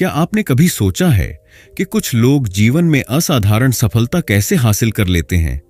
क्या आपने कभी सोचा है कि कुछ लोग जीवन में असाधारण सफलता कैसे हासिल कर लेते हैं,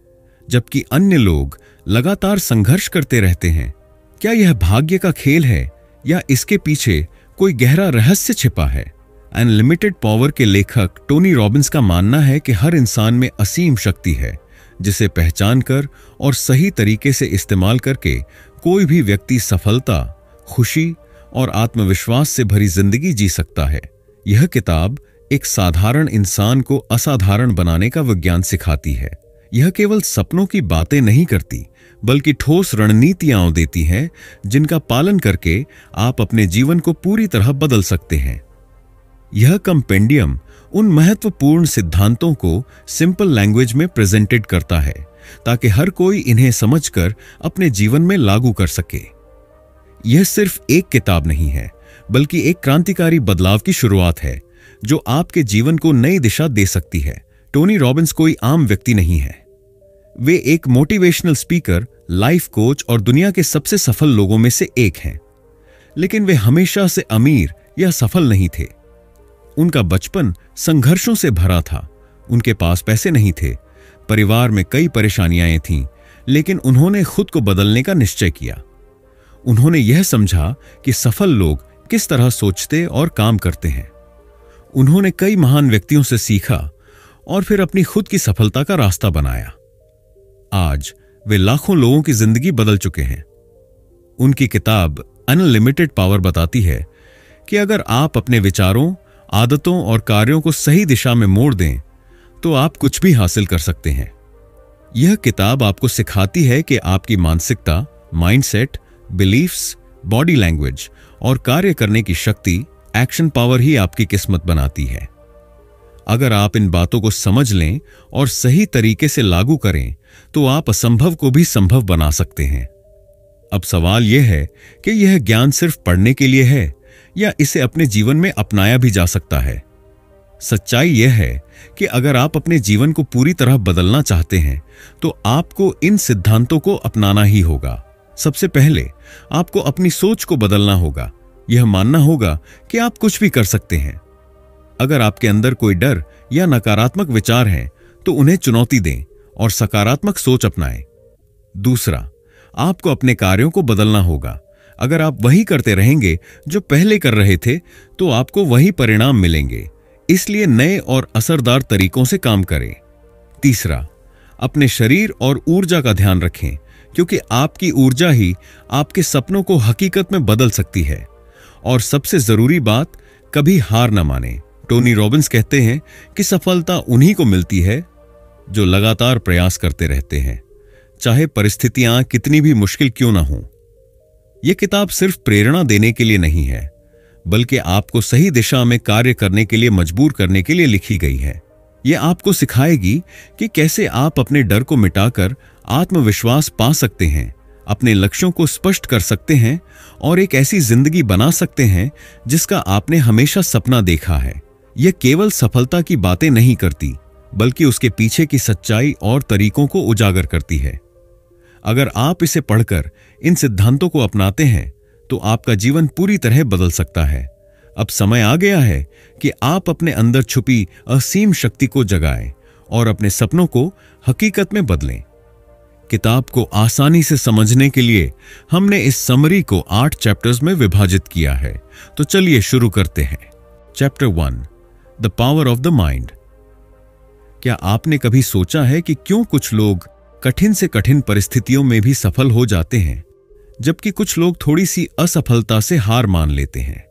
जबकि अन्य लोग लगातार संघर्ष करते रहते हैं? क्या यह भाग्य का खेल है या इसके पीछे कोई गहरा रहस्य छिपा है? अनलिमिटेड पावर के लेखक टोनी रॉबिन्स का मानना है कि हर इंसान में असीम शक्ति है, जिसे पहचान कर और सही तरीके से इस्तेमाल करके कोई भी व्यक्ति सफलता, खुशी और आत्मविश्वास से भरी जिंदगी जी सकता है। यह किताब एक साधारण इंसान को असाधारण बनाने का विज्ञान सिखाती है। यह केवल सपनों की बातें नहीं करती, बल्कि ठोस रणनीतियां देती है जिनका पालन करके आप अपने जीवन को पूरी तरह बदल सकते हैं। यह कंपेंडियम उन महत्वपूर्ण सिद्धांतों को सिंपल लैंग्वेज में प्रेजेंटेड करता है ताकि हर कोई इन्हें समझकर अपने जीवन में लागू कर सके। यह सिर्फ एक किताब नहीं है, बल्कि एक क्रांतिकारी बदलाव की शुरुआत है जो आपके जीवन को नई दिशा दे सकती है। टोनी रॉबिन्स कोई आम व्यक्ति नहीं है। वे एक मोटिवेशनल स्पीकर, लाइफ कोच और दुनिया के सबसे सफल लोगों में से एक हैं। लेकिन वे हमेशा से अमीर या सफल नहीं थे। उनका बचपन संघर्षों से भरा था। उनके पास पैसे नहीं थे, परिवार में कई परेशानियां थीं, लेकिन उन्होंने खुद को बदलने का निश्चय किया। उन्होंने यह समझा कि सफल लोग किस तरह सोचते और काम करते हैं। उन्होंने कई महान व्यक्तियों से सीखा और फिर अपनी खुद की सफलता का रास्ता बनाया। आज वे लाखों लोगों की जिंदगी बदल चुके हैं। उनकी किताब अनलिमिटेड पावर बताती है कि अगर आप अपने विचारों, आदतों और कार्यों को सही दिशा में मोड़ दें तो आप कुछ भी हासिल कर सकते हैं। यह किताब आपको सिखाती है कि आपकी मानसिकता, माइंडसेट, बिलीफ्स, बॉडी लैंग्वेज और कार्य करने की शक्ति, एक्शन पावर ही आपकी किस्मत बनाती है। अगर आप इन बातों को समझ लें और सही तरीके से लागू करें तो आप असंभव को भी संभव बना सकते हैं। अब सवाल यह है कि यह ज्ञान सिर्फ पढ़ने के लिए है या इसे अपने जीवन में अपनाया भी जा सकता है। सच्चाई यह है कि अगर आप अपने जीवन को पूरी तरह बदलना चाहते हैं तो आपको इन सिद्धांतों को अपनाना ही होगा। सबसे पहले आपको अपनी सोच को बदलना होगा। यह मानना होगा कि आप कुछ भी कर सकते हैं। अगर आपके अंदर कोई डर या नकारात्मक विचार हैं तो उन्हें चुनौती दें और सकारात्मक सोच अपनाएं। दूसरा, आपको अपने कार्यों को बदलना होगा। अगर आप वही करते रहेंगे जो पहले कर रहे थे तो आपको वही परिणाम मिलेंगे। इसलिए नए और असरदार तरीकों से काम करें। तीसरा, अपने शरीर और ऊर्जा का ध्यान रखें, क्योंकि आपकी ऊर्जा ही आपके सपनों को हकीकत में बदल सकती है। और सबसे जरूरी बात, कभी हार न मानें। टोनी रॉबिन्स कहते हैं कि सफलता उन्हीं को मिलती है जो लगातार प्रयास करते रहते हैं, चाहे परिस्थितियां कितनी भी मुश्किल क्यों ना हो। यह किताब सिर्फ प्रेरणा देने के लिए नहीं है, बल्कि आपको सही दिशा में कार्य करने के लिए मजबूर करने के लिए लिखी गई है। यह आपको सिखाएगी कि कैसे आप अपने डर को मिटाकर आत्मविश्वास पा सकते हैं, अपने लक्ष्यों को स्पष्ट कर सकते हैं और एक ऐसी जिंदगी बना सकते हैं जिसका आपने हमेशा सपना देखा है। यह केवल सफलता की बातें नहीं करती, बल्कि उसके पीछे की सच्चाई और तरीकों को उजागर करती है। अगर आप इसे पढ़कर इन सिद्धांतों को अपनाते हैं तो आपका जीवन पूरी तरह बदल सकता है। अब समय आ गया है कि आप अपने अंदर छुपी असीम शक्ति को जगाएं और अपने सपनों को हकीकत में बदलें। किताब को आसानी से समझने के लिए हमने इस समरी को 8 चैप्टर्स में विभाजित किया है। तो चलिए शुरू करते हैं। Chapter 1, the power of the mind. क्या आपने कभी सोचा है कि क्यों कुछ लोग कठिन से कठिन परिस्थितियों में भी सफल हो जाते हैं, जबकि कुछ लोग थोड़ी सी असफलता से हार मान लेते हैं?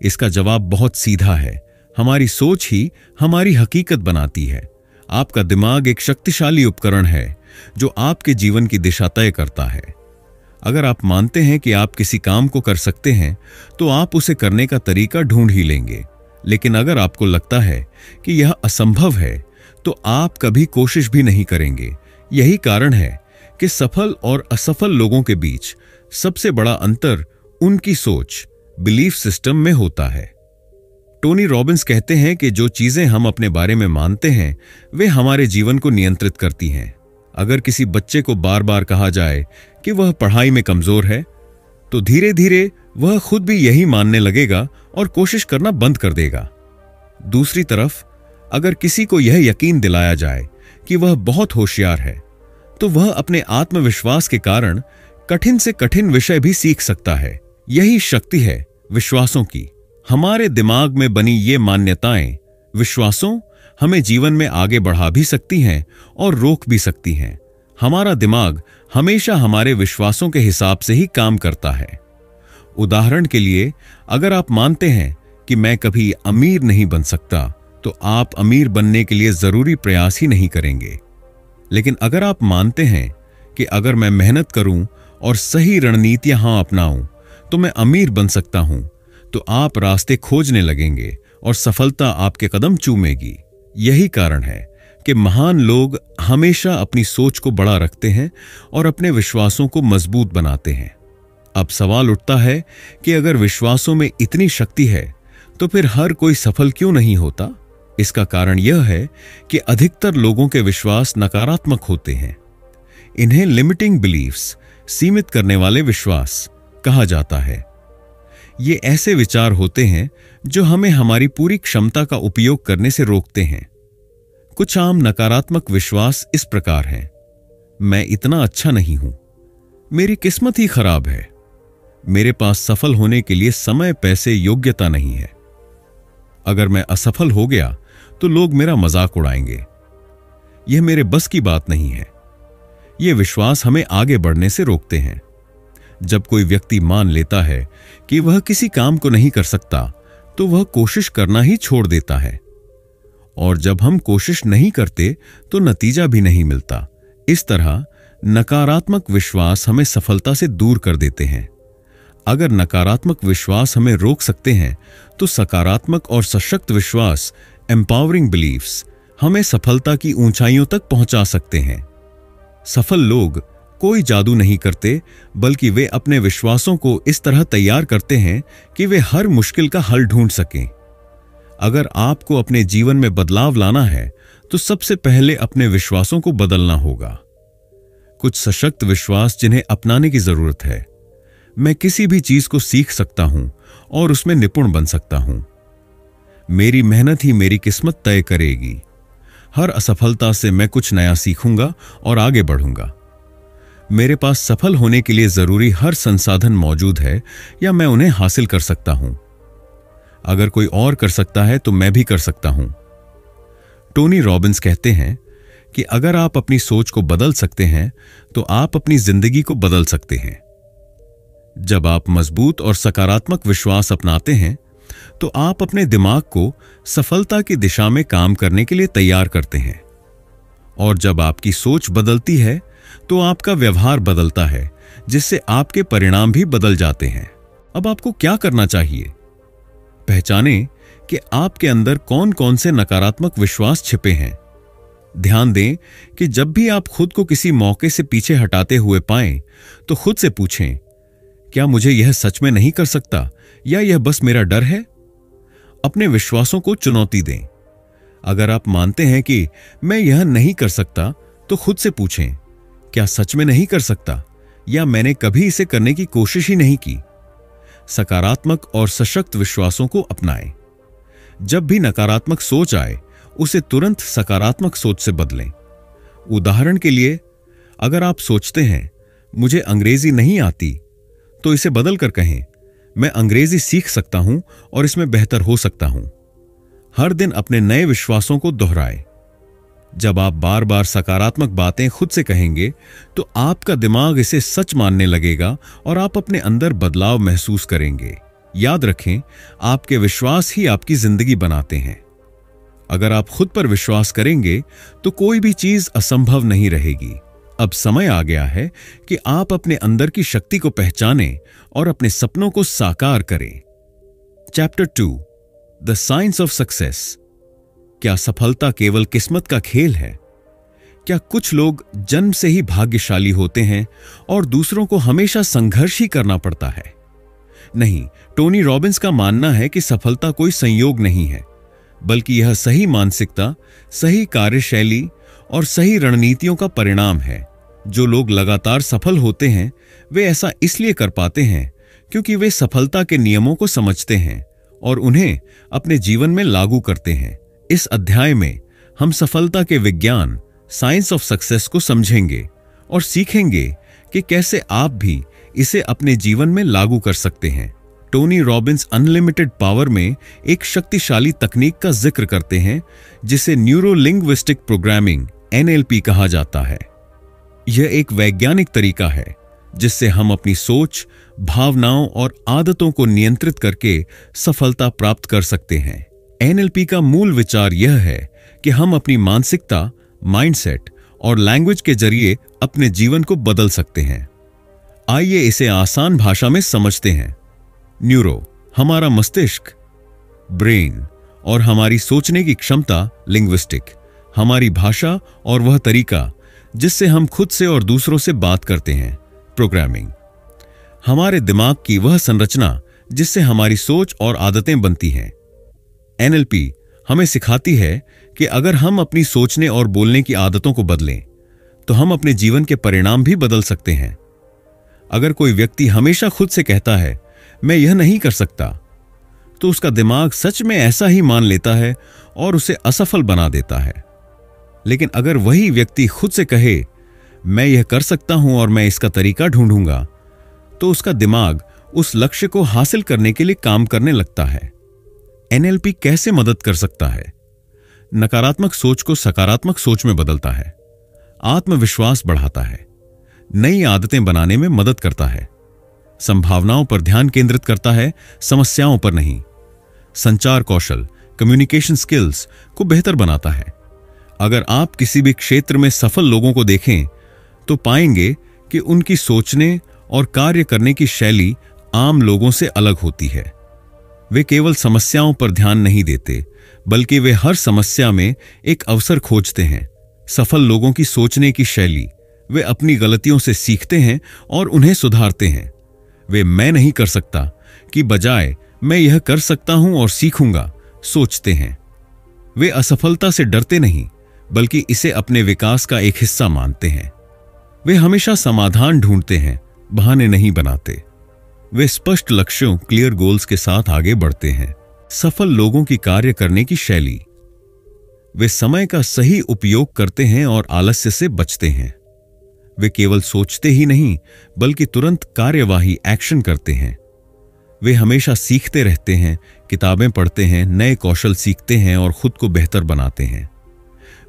इसका जवाब बहुत सीधा है। हमारी सोच ही हमारी हकीकत बनाती है। आपका दिमाग एक शक्तिशाली उपकरण है जो आपके जीवन की दिशा तय करता है। अगर आप मानते हैं कि आप किसी काम को कर सकते हैं तो आप उसे करने का तरीका ढूंढ ही लेंगे। लेकिन अगर आपको लगता है कि यह असंभव है तो आप कभी कोशिश भी नहीं करेंगे। यही कारण है कि सफल और असफल लोगों के बीच सबसे बड़ा अंतर उनकी सोच, बिलीफ सिस्टम में होता है। टोनी रॉबिन्स कहते हैं कि जो चीजें हम अपने बारे में मानते हैं वे हमारे जीवन को नियंत्रित करती हैं। अगर किसी बच्चे को बार बार कहा जाए कि वह पढ़ाई में कमजोर है तो धीरे धीरे वह खुद भी यही मानने लगेगा और कोशिश करना बंद कर देगा। दूसरी तरफ अगर किसी को यह यकीन दिलाया जाए कि वह बहुत होशियार है, तो वह अपने आत्मविश्वास के कारण कठिन से कठिन विषय भी सीख सकता है। यही शक्ति है विश्वासों की। हमारे दिमाग में बनी ये मान्यताएं, विश्वासों, हमें जीवन में आगे बढ़ा भी सकती हैं और रोक भी सकती हैं। हमारा दिमाग हमेशा हमारे विश्वासों के हिसाब से ही काम करता है। उदाहरण के लिए, अगर आप मानते हैं कि मैं कभी अमीर नहीं बन सकता, तो आप अमीर बनने के लिए जरूरी प्रयास ही नहीं करेंगे। लेकिन अगर आप मानते हैं कि अगर मैं मेहनत करूं और सही रणनीतियां अपनाऊं तो मैं अमीर बन सकता हूं, तो आप रास्ते खोजने लगेंगे और सफलता आपके कदम चूमेगी। यही कारण है कि महान लोग हमेशा अपनी सोच को बड़ा रखते हैं और अपने विश्वासों को मजबूत बनाते हैं। अब सवाल उठता है कि अगर विश्वासों में इतनी शक्ति है तो फिर हर कोई सफल क्यों नहीं होता? इसका कारण यह है कि अधिकतर लोगों के विश्वास नकारात्मक होते हैं। इन्हें लिमिटिंग बिलीफ्स, सीमित करने वाले विश्वास कहा जाता है। ये ऐसे विचार होते हैं जो हमें हमारी पूरी क्षमता का उपयोग करने से रोकते हैं। कुछ आम नकारात्मक विश्वास इस प्रकार हैं: मैं इतना अच्छा नहीं हूं, मेरी किस्मत ही खराब है, मेरे पास सफल होने के लिए समय, पैसे, योग्यता नहीं है, अगर मैं असफल हो गया तो लोग मेरा मजाक उड़ाएंगे, यह मेरे बस की बात नहीं है। ये विश्वास हमें आगे बढ़ने से रोकते हैं। जब कोई व्यक्ति मान लेता है कि वह किसी काम को नहीं कर सकता, तो वह कोशिश करना ही छोड़ देता है, और जब हम कोशिश नहीं करते तो नतीजा भी नहीं मिलता। इस तरह नकारात्मक विश्वास हमें सफलता से दूर कर देते हैं। अगर नकारात्मक विश्वास हमें रोक सकते हैं, तो सकारात्मक और सशक्त विश्वास, एम्पावरिंग बिलीफ्स, हमें सफलता की ऊंचाइयों तक पहुंचा सकते हैं। सफल लोग कोई जादू नहीं करते, बल्कि वे अपने विश्वासों को इस तरह तैयार करते हैं कि वे हर मुश्किल का हल ढूंढ सकें। अगर आपको अपने जीवन में बदलाव लाना है, तो सबसे पहले अपने विश्वासों को बदलना होगा। कुछ सशक्त विश्वास जिन्हें अपनाने की जरूरत है: मैं किसी भी चीज को सीख सकता हूं और उसमें निपुण बन सकता हूं, मेरी मेहनत ही मेरी किस्मत तय करेगी, हर असफलता से मैं कुछ नया सीखूंगा और आगे बढ़ूंगा, मेरे पास सफल होने के लिए जरूरी हर संसाधन मौजूद है या मैं उन्हें हासिल कर सकता हूं, अगर कोई और कर सकता है तो मैं भी कर सकता हूं। टोनी रॉबिन्स कहते हैं कि अगर आप अपनी सोच को बदल सकते हैं तो आप अपनी जिंदगी को बदल सकते हैं। जब आप मजबूत और सकारात्मक विश्वास अपनाते हैं, तो आप अपने दिमाग को सफलता की दिशा में काम करने के लिए तैयार करते हैं, और जब आपकी सोच बदलती है तो आपका व्यवहार बदलता है, जिससे आपके परिणाम भी बदल जाते हैं। अब आपको क्या करना चाहिए? पहचानें कि आपके अंदर कौन कौन से नकारात्मक विश्वास छिपे हैं। ध्यान दें कि जब भी आप खुद को किसी मौके से पीछे हटाते हुए पाएं, तो खुद से पूछें, क्या मुझे यह सच में नहीं कर सकता, या यह बस मेरा डर है? अपने विश्वासों को चुनौती दें। अगर आप मानते हैं कि मैं यह नहीं कर सकता, तो खुद से पूछें, क्या सच में नहीं कर सकता, या मैंने कभी इसे करने की कोशिश ही नहीं की? सकारात्मक और सशक्त विश्वासों को अपनाएं। जब भी नकारात्मक सोच आए, उसे तुरंत सकारात्मक सोच से बदलें। उदाहरण के लिए, अगर आप सोचते हैं मुझे अंग्रेजी नहीं आती, तो इसे बदलकर कहें, मैं अंग्रेजी सीख सकता हूं और इसमें बेहतर हो सकता हूं। हर दिन अपने नए विश्वासों को दोहराएं। जब आप बार बार सकारात्मक बातें खुद से कहेंगे, तो आपका दिमाग इसे सच मानने लगेगा और आप अपने अंदर बदलाव महसूस करेंगे। याद रखें, आपके विश्वास ही आपकी जिंदगी बनाते हैं। अगर आप खुद पर विश्वास करेंगे, तो कोई भी चीज असंभव नहीं रहेगी। अब समय आ गया है कि आप अपने अंदर की शक्ति को पहचानें और अपने सपनों को साकार करें। Chapter 2, the science of success. क्या सफलता केवल किस्मत का खेल है? क्या कुछ लोग जन्म से ही भाग्यशाली होते हैं और दूसरों को हमेशा संघर्ष ही करना पड़ता है? नहीं, टोनी रॉबिन्स का मानना है कि सफलता कोई संयोग नहीं है, बल्कि यह सही मानसिकता, सही कार्यशैली और सही रणनीतियों का परिणाम है। जो लोग लगातार सफल होते हैं, वे ऐसा इसलिए कर पाते हैं क्योंकि वे सफलता के नियमों को समझते हैं और उन्हें अपने जीवन में लागू करते हैं। इस अध्याय में हम सफलता के विज्ञान, साइंस ऑफ सक्सेस को समझेंगे और सीखेंगे कि कैसे आप भी इसे अपने जीवन में लागू कर सकते हैं। टोनी रॉबिन्स अनलिमिटेड पावर में एक शक्तिशाली तकनीक का जिक्र करते हैं जिसे न्यूरो लिंग्विस्टिक प्रोग्रामिंग NLP कहा जाता है। यह एक वैज्ञानिक तरीका है जिससे हम अपनी सोच, भावनाओं और आदतों को नियंत्रित करके सफलता प्राप्त कर सकते हैं। NLP का मूल विचार यह है कि हम अपनी मानसिकता, माइंडसेट और लैंग्वेज के जरिए अपने जीवन को बदल सकते हैं। आइए इसे आसान भाषा में समझते हैं। न्यूरो हमारा मस्तिष्क, ब्रेन और हमारी सोचने की क्षमता, लिंग्विस्टिक हमारी भाषा और वह तरीका जिससे हम खुद से और दूसरों से बात करते हैं, प्रोग्रामिंग हमारे दिमाग की वह संरचना जिससे हमारी सोच और आदतें बनती हैं। NLP हमें सिखाती है कि अगर हम अपनी सोचने और बोलने की आदतों को बदलें तो हम अपने जीवन के परिणाम भी बदल सकते हैं। अगर कोई व्यक्ति हमेशा खुद से कहता है मैं यह नहीं कर सकता, तो उसका दिमाग सच में ऐसा ही मान लेता है और उसे असफल बना देता है। लेकिन अगर वही व्यक्ति खुद से कहे मैं यह कर सकता हूं और मैं इसका तरीका ढूंढूंगा, तो उसका दिमाग उस लक्ष्य को हासिल करने के लिए काम करने लगता है। NLP कैसे मदद कर सकता है? नकारात्मक सोच को सकारात्मक सोच में बदलता है, आत्मविश्वास बढ़ाता है, नई आदतें बनाने में मदद करता है, संभावनाओं पर ध्यान केंद्रित करता है, समस्याओं पर नहीं, संचार कौशल, कम्युनिकेशन स्किल्स को बेहतर बनाता है। अगर आप किसी भी क्षेत्र में सफल लोगों को देखें तो पाएंगे कि उनकी सोचने और कार्य करने की शैली आम लोगों से अलग होती है। वे केवल समस्याओं पर ध्यान नहीं देते, बल्कि वे हर समस्या में एक अवसर खोजते हैं। सफल लोगों की सोचने की शैली, वे अपनी गलतियों से सीखते हैं और उन्हें सुधारते हैं। वे मैं नहीं कर सकता की बजाय मैं यह कर सकता हूं और सीखूंगा सोचते हैं। वे असफलता से डरते नहीं, बल्कि इसे अपने विकास का एक हिस्सा मानते हैं। वे हमेशा समाधान ढूंढते हैं, बहाने नहीं बनाते। वे स्पष्ट लक्ष्यों, क्लियर गोल्स के साथ आगे बढ़ते हैं। सफल लोगों की कार्य करने की शैली, वे समय का सही उपयोग करते हैं और आलस्य से बचते हैं। वे केवल सोचते ही नहीं, बल्कि तुरंत कार्यवाही, एक्शन करते हैं। वे हमेशा सीखते रहते हैं, किताबें पढ़ते हैं, नए कौशल सीखते हैं और खुद को बेहतर बनाते हैं।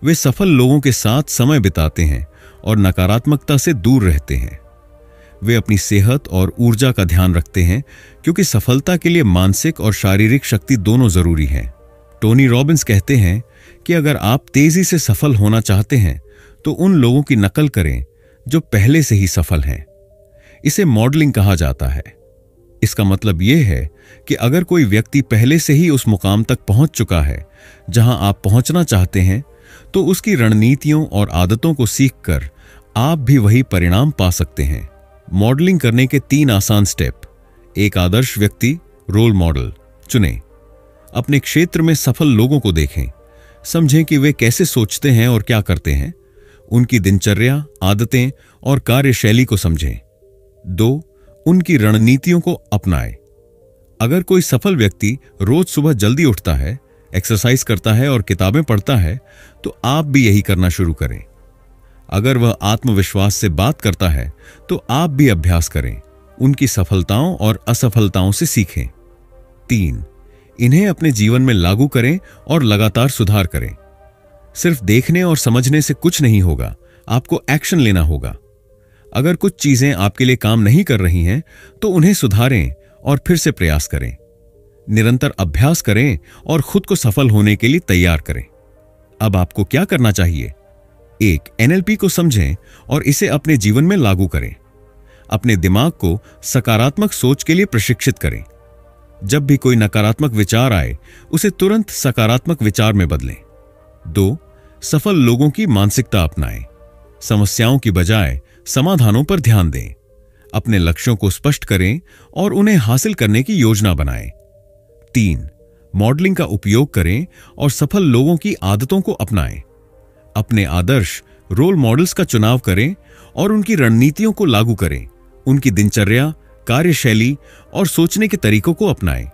वे सफल लोगों के साथ समय बिताते हैं और नकारात्मकता से दूर रहते हैं। वे अपनी सेहत और ऊर्जा का ध्यान रखते हैं, क्योंकि सफलता के लिए मानसिक और शारीरिक शक्ति दोनों जरूरी है। टोनी रॉबिन्स कहते हैं कि अगर आप तेजी से सफल होना चाहते हैं तो उन लोगों की नकल करें जो पहले से ही सफल हैं। इसे मॉडलिंग कहा जाता है। इसका मतलब यह है कि अगर कोई व्यक्ति पहले से ही उस मुकाम तक पहुंच चुका है जहां आप पहुंचना चाहते हैं, तो उसकी रणनीतियों और आदतों को सीखकर आप भी वही परिणाम पा सकते हैं। मॉडलिंग करने के 3 आसान स्टेप। एक आदर्श व्यक्ति, रोल मॉडल चुनें। अपने क्षेत्र में सफल लोगों को देखें, समझें कि वे कैसे सोचते हैं और क्या करते हैं। उनकी दिनचर्या, आदतें और कार्यशैली को समझें। 2. उनकी रणनीतियों को अपनाएं। अगर कोई सफल व्यक्ति रोज सुबह जल्दी उठता है, एक्सरसाइज करता है और किताबें पढ़ता है, तो आप भी यही करना शुरू करें। अगर वह आत्मविश्वास से बात करता है, तो आप भी अभ्यास करें। उनकी सफलताओं और असफलताओं से सीखें। 3. इन्हें अपने जीवन में लागू करें और लगातार सुधार करें। सिर्फ देखने और समझने से कुछ नहीं होगा, आपको एक्शन लेना होगा। अगर कुछ चीजें आपके लिए काम नहीं कर रही हैं, तो उन्हें सुधारें और फिर से प्रयास करें। निरंतर अभ्यास करें और खुद को सफल होने के लिए तैयार करें। अब आपको क्या करना चाहिए? 1. NLP को समझें और इसे अपने जीवन में लागू करें। अपने दिमाग को सकारात्मक सोच के लिए प्रशिक्षित करें। जब भी कोई नकारात्मक विचार आए, उसे तुरंत सकारात्मक विचार में बदलें। 2. सफल लोगों की मानसिकता अपनाएं। समस्याओं की बजाय समाधानों पर ध्यान दें। अपने लक्ष्यों को स्पष्ट करें और उन्हें हासिल करने की योजना बनाएं। 3. मॉडलिंग का उपयोग करें और सफल लोगों की आदतों को अपनाएं। अपने आदर्श, रोल मॉडल्स का चुनाव करें और उनकी रणनीतियों को लागू करें। उनकी दिनचर्या, कार्यशैली और सोचने के तरीकों को अपनाएं।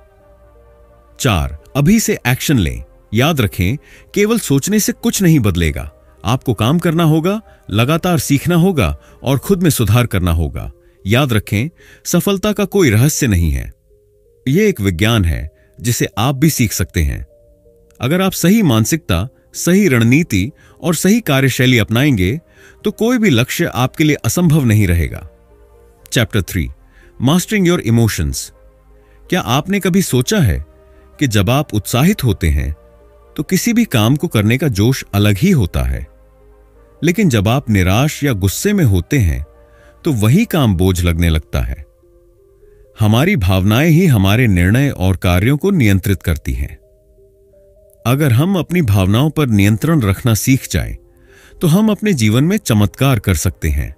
4, अभी से एक्शन लें। याद रखें, केवल सोचने से कुछ नहीं बदलेगा। आपको काम करना होगा, लगातार सीखना होगा और खुद में सुधार करना होगा। याद रखें, सफलता का कोई रहस्य नहीं है। यह एक विज्ञान है जिसे आप भी सीख सकते हैं। अगर आप सही मानसिकता, सही रणनीति और सही कार्यशैली अपनाएंगे तो कोई भी लक्ष्य आपके लिए असंभव नहीं रहेगा। Chapter 3, mastering your emotions. क्या आपने कभी सोचा है कि जब आप उत्साहित होते हैं तो किसी भी काम को करने का जोश अलग ही होता है, लेकिन जब आप निराश या गुस्से में होते हैं तो वही काम बोझ लगने लगता है। हमारी भावनाएं ही हमारे निर्णय और कार्यों को नियंत्रित करती हैं। अगर हम अपनी भावनाओं पर नियंत्रण रखना सीख जाएं, तो हम अपने जीवन में चमत्कार कर सकते हैं।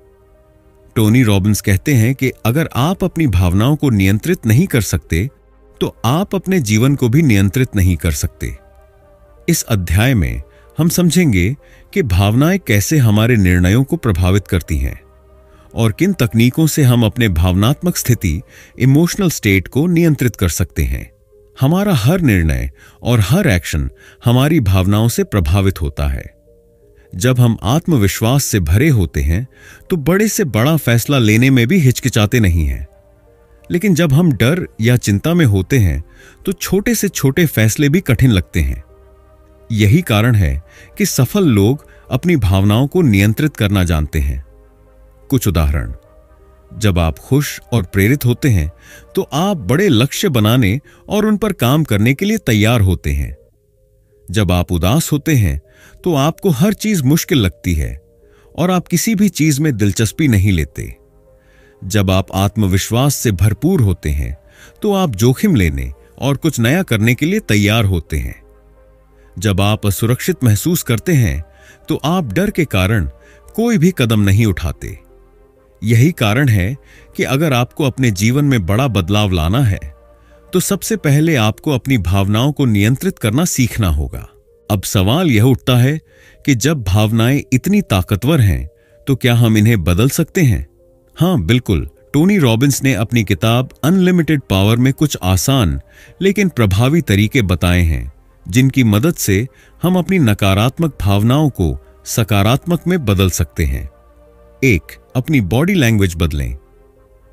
टोनी रॉबिन्स कहते हैं कि अगर आप अपनी भावनाओं को नियंत्रित नहीं कर सकते तो आप अपने जीवन को भी नियंत्रित नहीं कर सकते। इस अध्याय में हम समझेंगे कि भावनाएं कैसे हमारे निर्णयों को प्रभावित करती हैं और किन तकनीकों से हम अपने भावनात्मक स्थिति, इमोशनल स्टेट को नियंत्रित कर सकते हैं। हमारा हर निर्णय और हर एक्शन हमारी भावनाओं से प्रभावित होता है। जब हम आत्मविश्वास से भरे होते हैं तो बड़े से बड़ा फैसला लेने में भी हिचकिचाते नहीं हैं, लेकिन जब हम डर या चिंता में होते हैं तो छोटे से छोटे फैसले भी कठिन लगते हैं। यही कारण है कि सफल लोग अपनी भावनाओं को नियंत्रित करना जानते हैं। कुछ उदाहरण। जब आप खुश और प्रेरित होते हैं तो आप बड़े लक्ष्य बनाने और उन पर काम करने के लिए तैयार होते हैं। जब आप उदास होते हैं तो आपको हर चीज मुश्किल लगती है और आप किसी भी चीज में दिलचस्पी नहीं लेते। जब आप आत्मविश्वास से भरपूर होते हैं तो आप जोखिम लेने और कुछ नया करने के लिए तैयार होते हैं। जब आप असुरक्षित महसूस करते हैं तो आप डर के कारण कोई भी कदम नहीं उठाते। यही कारण है कि अगर आपको अपने जीवन में बड़ा बदलाव लाना है तो सबसे पहले आपको अपनी भावनाओं को नियंत्रित करना सीखना होगा। अब सवाल यह उठता है कि जब भावनाएं इतनी ताकतवर हैं तो क्या हम इन्हें बदल सकते हैं? हां, बिल्कुल। टोनी रॉबिन्स ने अपनी किताब अनलिमिटेड पावर में कुछ आसान लेकिन प्रभावी तरीके बताए हैं जिनकी मदद से हम अपनी नकारात्मक भावनाओं को सकारात्मक में बदल सकते हैं। 1, अपनी बॉडी लैंग्वेज बदलें।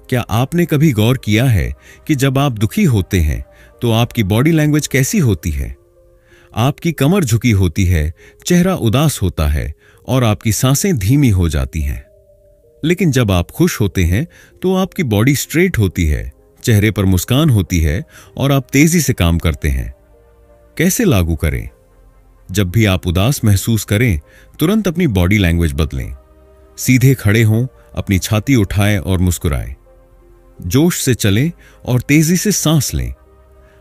क्या आपने कभी गौर किया है कि जब आप दुखी होते हैं तो आपकी बॉडी लैंग्वेज कैसी होती है? आपकी कमर झुकी होती है, चेहरा उदास होता है और आपकी सांसें धीमी हो जाती हैं। लेकिन जब आप खुश होते हैं तो आपकी बॉडी स्ट्रेट होती है, चेहरे पर मुस्कान होती है और आप तेजी से काम करते हैं। कैसे लागू करें? जब भी आप उदास महसूस करें, तुरंत अपनी बॉडी लैंग्वेज बदलें। सीधे खड़े हों, अपनी छाती उठाएं और मुस्कुराएं। जोश से चलें और तेजी से सांस लें।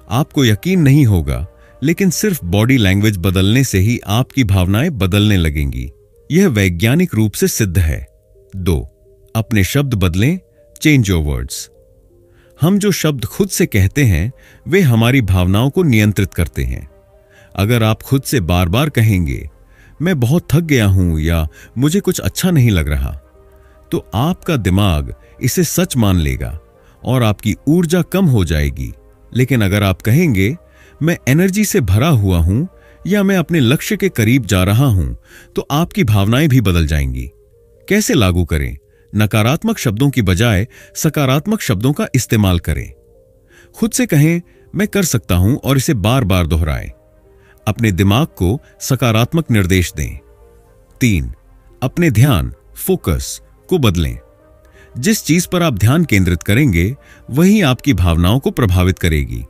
आपको यकीन नहीं होगा, लेकिन सिर्फ बॉडी लैंग्वेज बदलने से ही आपकी भावनाएं बदलने लगेंगी। यह वैज्ञानिक रूप से सिद्ध है। 2, अपने शब्द बदलें। Change your words. हम जो शब्द खुद से कहते हैं वे हमारी भावनाओं को नियंत्रित करते हैं। अगर आप खुद से बार बार कहेंगे, मैं बहुत थक गया हूं या मुझे कुछ अच्छा नहीं लग रहा, तो आपका दिमाग इसे सच मान लेगा और आपकी ऊर्जा कम हो जाएगी। लेकिन अगर आप कहेंगे, मैं एनर्जी से भरा हुआ हूं या मैं अपने लक्ष्य के करीब जा रहा हूं, तो आपकी भावनाएं भी बदल जाएंगी। कैसे लागू करें? नकारात्मक शब्दों की बजाय सकारात्मक शब्दों का इस्तेमाल करें। खुद से कहें, मैं कर सकता हूं, और इसे बार बार दोहराएं। अपने दिमाग को सकारात्मक निर्देश दें। 3, अपने ध्यान, फोकस को बदलें। जिस चीज पर आप ध्यान केंद्रित करेंगे वही आपकी भावनाओं को प्रभावित करेगी।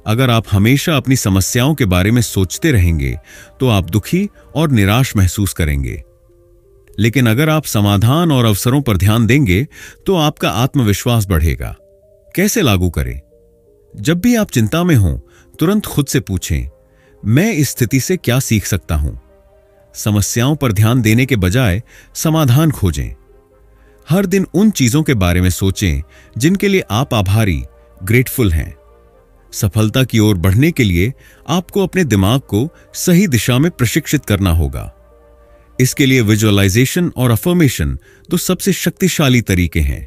अगर आप हमेशा अपनी समस्याओं के बारे में सोचते रहेंगे तो आप दुखी और निराश महसूस करेंगे। लेकिन अगर आप समाधान और अवसरों पर ध्यान देंगे तो आपका आत्मविश्वास बढ़ेगा। कैसे लागू करें? जब भी आप चिंता में हों, तुरंत खुद से पूछें, मैं इस स्थिति से क्या सीख सकता हूं? समस्याओं पर ध्यान देने के बजाय समाधान खोजें। हर दिन उन चीजों के बारे में सोचें जिनके लिए आप आभारी, ग्रेटफुल हैं। सफलता की ओर बढ़ने के लिए आपको अपने दिमाग को सही दिशा में प्रशिक्षित करना होगा। इसके लिए विजुअलाइजेशन और अफर्मेशन तो सबसे शक्तिशाली तरीके हैं।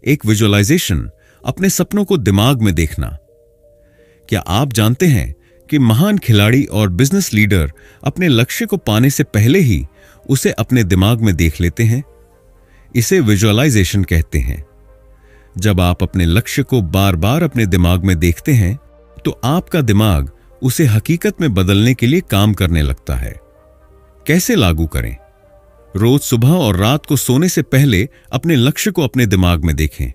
एक विजुअलाइजेशन, अपने सपनों को दिमाग में देखना। क्या आप जानते हैं कि महान खिलाड़ी और बिजनेस लीडर अपने लक्ष्य को पाने से पहले ही उसे अपने दिमाग में देख लेते हैं? इसे विजुअलाइजेशन कहते हैं। जब आप अपने लक्ष्य को बार बार अपने दिमाग में देखते हैं तो आपका दिमाग उसे हकीकत में बदलने के लिए काम करने लगता है। कैसे लागू करें? रोज सुबह और रात को सोने से पहले अपने लक्ष्य को अपने दिमाग में देखें।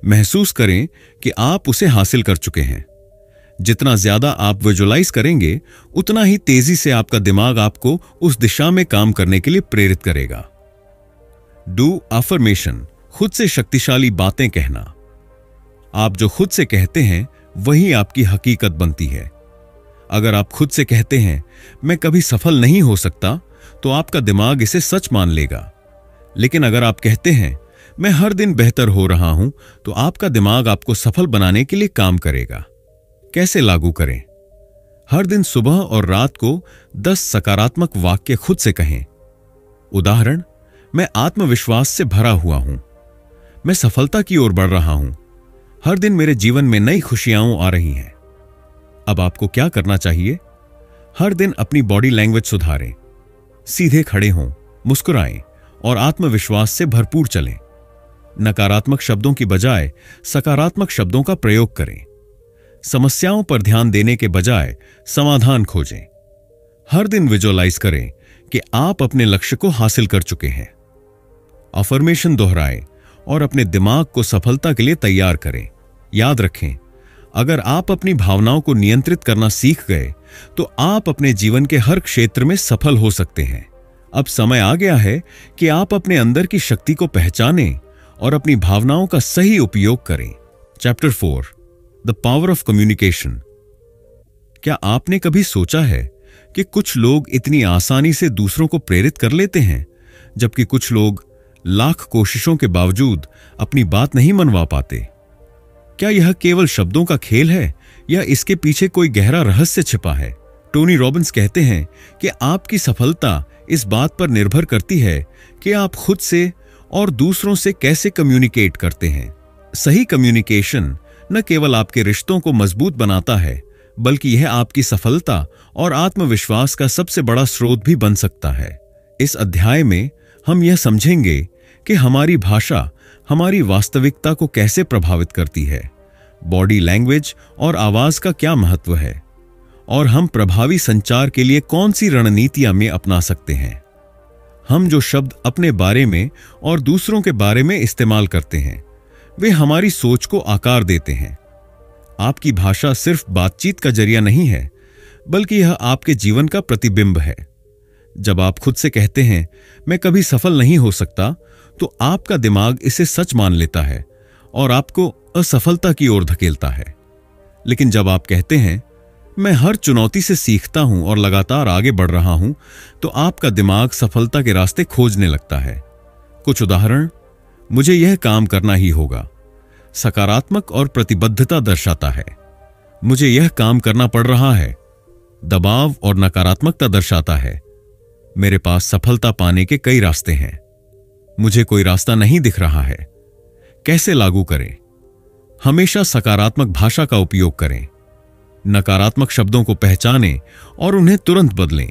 महसूस करें कि आप उसे हासिल कर चुके हैं। जितना ज्यादा आप विजुअलाइज करेंगे, उतना ही तेजी से आपका दिमाग आपको उस दिशा में काम करने के लिए प्रेरित करेगा। डू अफर्मेशन, खुद से शक्तिशाली बातें कहना। आप जो खुद से कहते हैं वही आपकी हकीकत बनती है। अगर आप खुद से कहते हैं मैं कभी सफल नहीं हो सकता, तो आपका दिमाग इसे सच मान लेगा। लेकिन अगर आप कहते हैं मैं हर दिन बेहतर हो रहा हूं, तो आपका दिमाग आपको सफल बनाने के लिए काम करेगा। कैसे लागू करें? हर दिन सुबह और रात को 10 सकारात्मक वाक्य खुद से कहें। उदाहरण, मैं आत्मविश्वास से भरा हुआ हूं, मैं सफलता की ओर बढ़ रहा हूं, हर दिन मेरे जीवन में नई खुशियां आ रही हैं। अब आपको क्या करना चाहिए? हर दिन अपनी बॉडी लैंग्वेज सुधारें, सीधे खड़े हों, मुस्कुराएं और आत्मविश्वास से भरपूर चलें। नकारात्मक शब्दों की बजाय सकारात्मक शब्दों का प्रयोग करें। समस्याओं पर ध्यान देने के बजाय समाधान खोजें। हर दिन विजुअलाइज करें कि आप अपने लक्ष्य को हासिल कर चुके हैं। अफर्मेशन दोहराएं और अपने दिमाग को सफलता के लिए तैयार करें। याद रखें, अगर आप अपनी भावनाओं को नियंत्रित करना सीख गए तो आप अपने जीवन के हर क्षेत्र में सफल हो सकते हैं। अब समय आ गया है कि आप अपने अंदर की शक्ति को पहचानें और अपनी भावनाओं का सही उपयोग करें। Chapter 4, the power of communication. क्या आपने कभी सोचा है कि कुछ लोग इतनी आसानी से दूसरों को प्रेरित कर लेते हैं, जबकि कुछ लोग लाख कोशिशों के बावजूद अपनी बात नहीं मनवा पाते? क्या यह केवल शब्दों का खेल है या इसके पीछे कोई गहरा रहस्य छिपा है? टोनी रॉबिन्स कहते हैं कि आपकी सफलता इस बात पर निर्भर करती है कि आप खुद से और दूसरों से कैसे कम्युनिकेट करते हैं। सही कम्युनिकेशन न केवल आपके रिश्तों को मजबूत बनाता है, बल्कि यह आपकी सफलता और आत्मविश्वास का सबसे बड़ा स्रोत भी बन सकता है। इस अध्याय में हम यह समझेंगे कि हमारी भाषा हमारी वास्तविकता को कैसे प्रभावित करती है, बॉडी लैंग्वेज और आवाज का क्या महत्व है, और हम प्रभावी संचार के लिए कौन सी रणनीतियां में अपना सकते हैं। हम जो शब्द अपने बारे में और दूसरों के बारे में इस्तेमाल करते हैं, वे हमारी सोच को आकार देते हैं। आपकी भाषा सिर्फ बातचीत का जरिया नहीं है, बल्कि यह आपके जीवन का प्रतिबिंब है। जब आप खुद से कहते हैं मैं कभी सफल नहीं हो सकता, तो आपका दिमाग इसे सच मान लेता है और आपको असफलता की ओर धकेलता है। लेकिन जब आप कहते हैं मैं हर चुनौती से सीखता हूं और लगातार आगे बढ़ रहा हूं, तो आपका दिमाग सफलता के रास्ते खोजने लगता है। कुछ उदाहरण, मुझे यह काम करना ही होगा, सकारात्मक और प्रतिबद्धता दर्शाता है। मुझे यह काम करना पड़ रहा है, दबाव और नकारात्मकता दर्शाता है। मेरे पास सफलता पाने के कई रास्ते हैं, मुझे कोई रास्ता नहीं दिख रहा है। कैसे लागू करें? हमेशा सकारात्मक भाषा का उपयोग करें। नकारात्मक शब्दों को पहचानें और उन्हें तुरंत बदलें।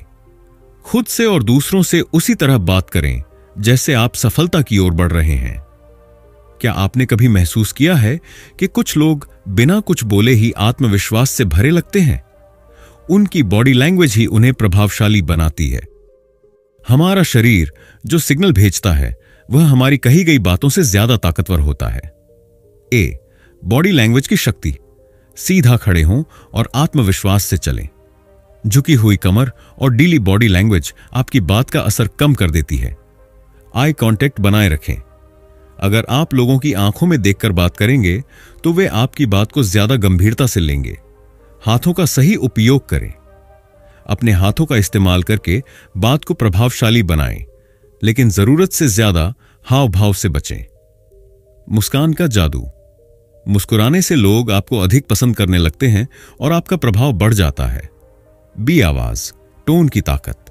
खुद से और दूसरों से उसी तरह बात करें जैसे आप सफलता की ओर बढ़ रहे हैं। क्या आपने कभी महसूस किया है कि कुछ लोग बिना कुछ बोले ही आत्मविश्वास से भरे लगते हैं? उनकी बॉडी लैंग्वेज ही उन्हें प्रभावशाली बनाती है। हमारा शरीर जो सिग्नल भेजता है, वह हमारी कही गई बातों से ज्यादा ताकतवर होता है। ए, बॉडी लैंग्वेज की शक्ति। सीधा खड़े हों और आत्मविश्वास से चलें। झुकी हुई कमर और ढीली बॉडी लैंग्वेज आपकी बात का असर कम कर देती है। आई कांटेक्ट बनाए रखें। अगर आप लोगों की आंखों में देखकर बात करेंगे, तो वे आपकी बात को ज्यादा गंभीरता से लेंगे। हाथों का सही उपयोग करें। अपने हाथों का इस्तेमाल करके बात को प्रभावशाली बनाएं, लेकिन जरूरत से ज्यादा हाव भाव से बचें। मुस्कान का जादू। मुस्कुराने से लोग आपको अधिक पसंद करने लगते हैं और आपका प्रभाव बढ़ जाता है। बी आवाज, टोन की ताकत।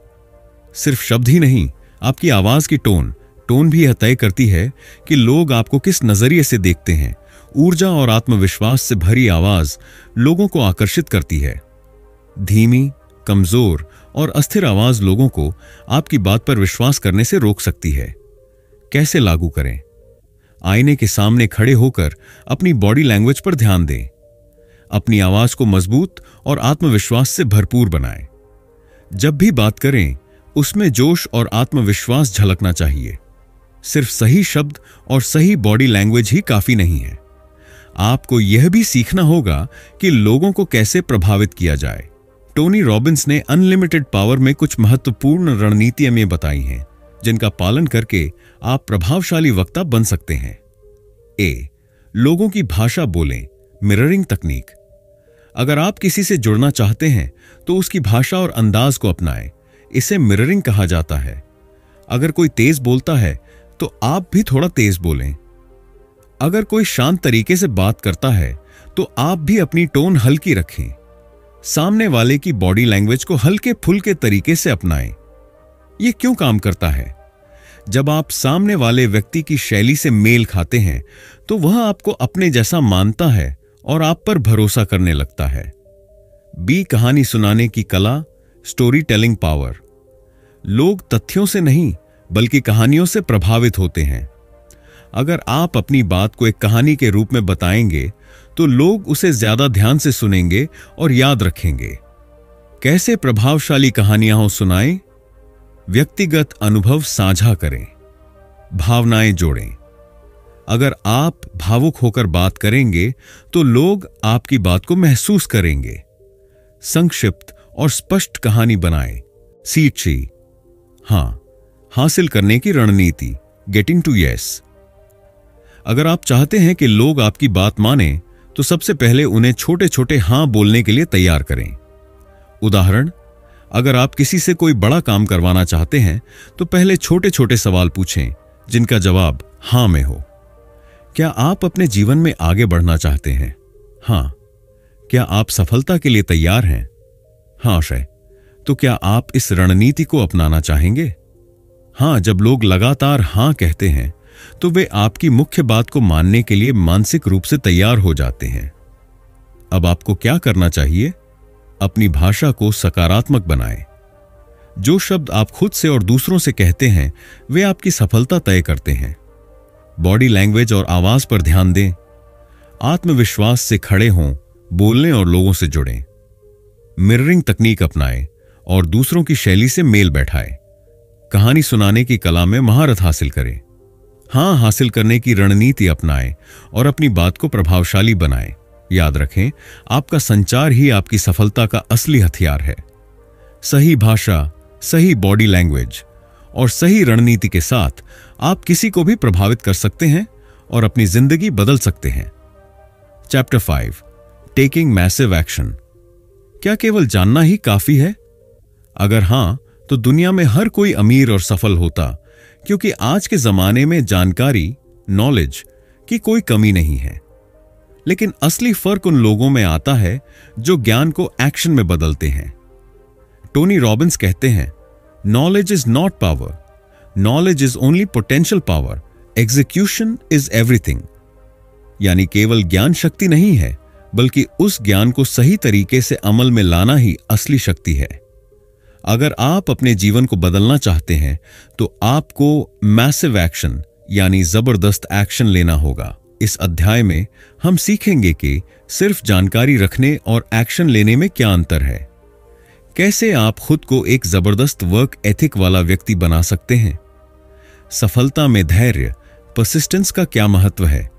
सिर्फ शब्द ही नहीं, आपकी आवाज की टोन भी यह तय करती है कि लोग आपको किस नजरिए से देखते हैं ऊर्जा और आत्मविश्वास से भरी आवाज लोगों को आकर्षित करती है। धीमी, कमजोर और अस्थिर आवाज लोगों को आपकी बात पर विश्वास करने से रोक सकती है। कैसे लागू करें? आईने के सामने खड़े होकर अपनी बॉडी लैंग्वेज पर ध्यान दें। अपनी आवाज को मजबूत और आत्मविश्वास से भरपूर बनाएं। जब भी बात करें, उसमें जोश और आत्मविश्वास झलकना चाहिए। सिर्फ सही शब्द और सही बॉडी लैंग्वेज ही काफी नहीं है। आपको यह भी सीखना होगा कि लोगों को कैसे प्रभावित किया जाए। टोनी रॉबिन्स ने अनलिमिटेड पावर में कुछ महत्वपूर्ण रणनीतियां बताई हैं, जिनका पालन करके आप प्रभावशाली वक्ता बन सकते हैं। ए, लोगों की भाषा बोलें, मिररिंग तकनीक। अगर आप किसी से जुड़ना चाहते हैं तो उसकी भाषा और अंदाज को अपनाएं। इसे मिररिंग कहा जाता है। अगर कोई तेज बोलता है तो आप भी थोड़ा तेज बोलें। अगर कोई शांत तरीके से बात करता है तो आप भी अपनी टोन हल्की रखें। सामने वाले की बॉडी लैंग्वेज को हल्के फुल्के तरीके से अपनाएं। यह क्यों काम करता है? जब आप सामने वाले व्यक्ति की शैली से मेल खाते हैं तो वह आपको अपने जैसा मानता है और आप पर भरोसा करने लगता है। बी, कहानी सुनाने की कला, स्टोरी टेलिंग पावर। लोग तथ्यों से नहीं बल्कि कहानियों से प्रभावित होते हैं। अगर आप अपनी बात को एक कहानी के रूप में बताएंगे तो लोग उसे ज्यादा ध्यान से सुनेंगे और याद रखेंगे। कैसे प्रभावशाली कहानियां सुनाएं? व्यक्तिगत अनुभव साझा करें, भावनाएं जोड़ें। अगर आप भावुक होकर बात करेंगे तो लोग आपकी बात को महसूस करेंगे। संक्षिप्त और स्पष्ट कहानी बनाएं। सीट सी, हां, हासिल करने की रणनीति, गेटिंग टू यस। अगर आप चाहते हैं कि लोग आपकी बात माने तो सबसे पहले उन्हें छोटे छोटे हां बोलने के लिए तैयार करें। उदाहरण, अगर आप किसी से कोई बड़ा काम करवाना चाहते हैं तो पहले छोटे छोटे सवाल पूछें जिनका जवाब हां में हो। क्या आप अपने जीवन में आगे बढ़ना चाहते हैं? हां। क्या आप सफलता के लिए तैयार हैं? हां शय। तो क्या आप इस रणनीति को अपनाना चाहेंगे? हां। जब लोग लगातार हां कहते हैं तो वे आपकी मुख्य बात को मानने के लिए मानसिक रूप से तैयार हो जाते हैं। अब आपको क्या करना चाहिए? अपनी भाषा को सकारात्मक बनाएं। जो शब्द आप खुद से और दूसरों से कहते हैं वे आपकी सफलता तय करते हैं। बॉडी लैंग्वेज और आवाज पर ध्यान दें। आत्मविश्वास से खड़े हों, बोलने और लोगों से जुड़ें। मिररिंग तकनीक अपनाएं और दूसरों की शैली से मेल बैठाएं। कहानी सुनाने की कला में महारत हासिल करें। हां हासिल करने की रणनीति अपनाएं और अपनी बात को प्रभावशाली बनाएं। याद रखें, आपका संचार ही आपकी सफलता का असली हथियार है। सही भाषा, सही बॉडी लैंग्वेज और सही रणनीति के साथ आप किसी को भी प्रभावित कर सकते हैं और अपनी जिंदगी बदल सकते हैं। Chapter 5, taking massive action. क्या केवल जानना ही काफी है? अगर हां, तो दुनिया में हर कोई अमीर और सफल होता, क्योंकि आज के जमाने में जानकारी, नॉलेज की कोई कमी नहीं है। लेकिन असली फर्क उन लोगों में आता है जो ज्ञान को एक्शन में बदलते हैं। टोनी रॉबिन्स कहते हैं, knowledge is not power, knowledge is only potential power, execution is everything. यानी केवल ज्ञान शक्ति नहीं है, बल्कि उस ज्ञान को सही तरीके से अमल में लाना ही असली शक्ति है। अगर आप अपने जीवन को बदलना चाहते हैं तो आपको मैसिव एक्शन यानी जबरदस्त एक्शन लेना होगा। इस अध्याय में हम सीखेंगे कि सिर्फ जानकारी रखने और एक्शन लेने में क्या अंतर है, कैसे आप खुद को एक जबरदस्त वर्क एथिक वाला व्यक्ति बना सकते हैं, सफलता में धैर्य, परसिस्टेंस का क्या महत्व है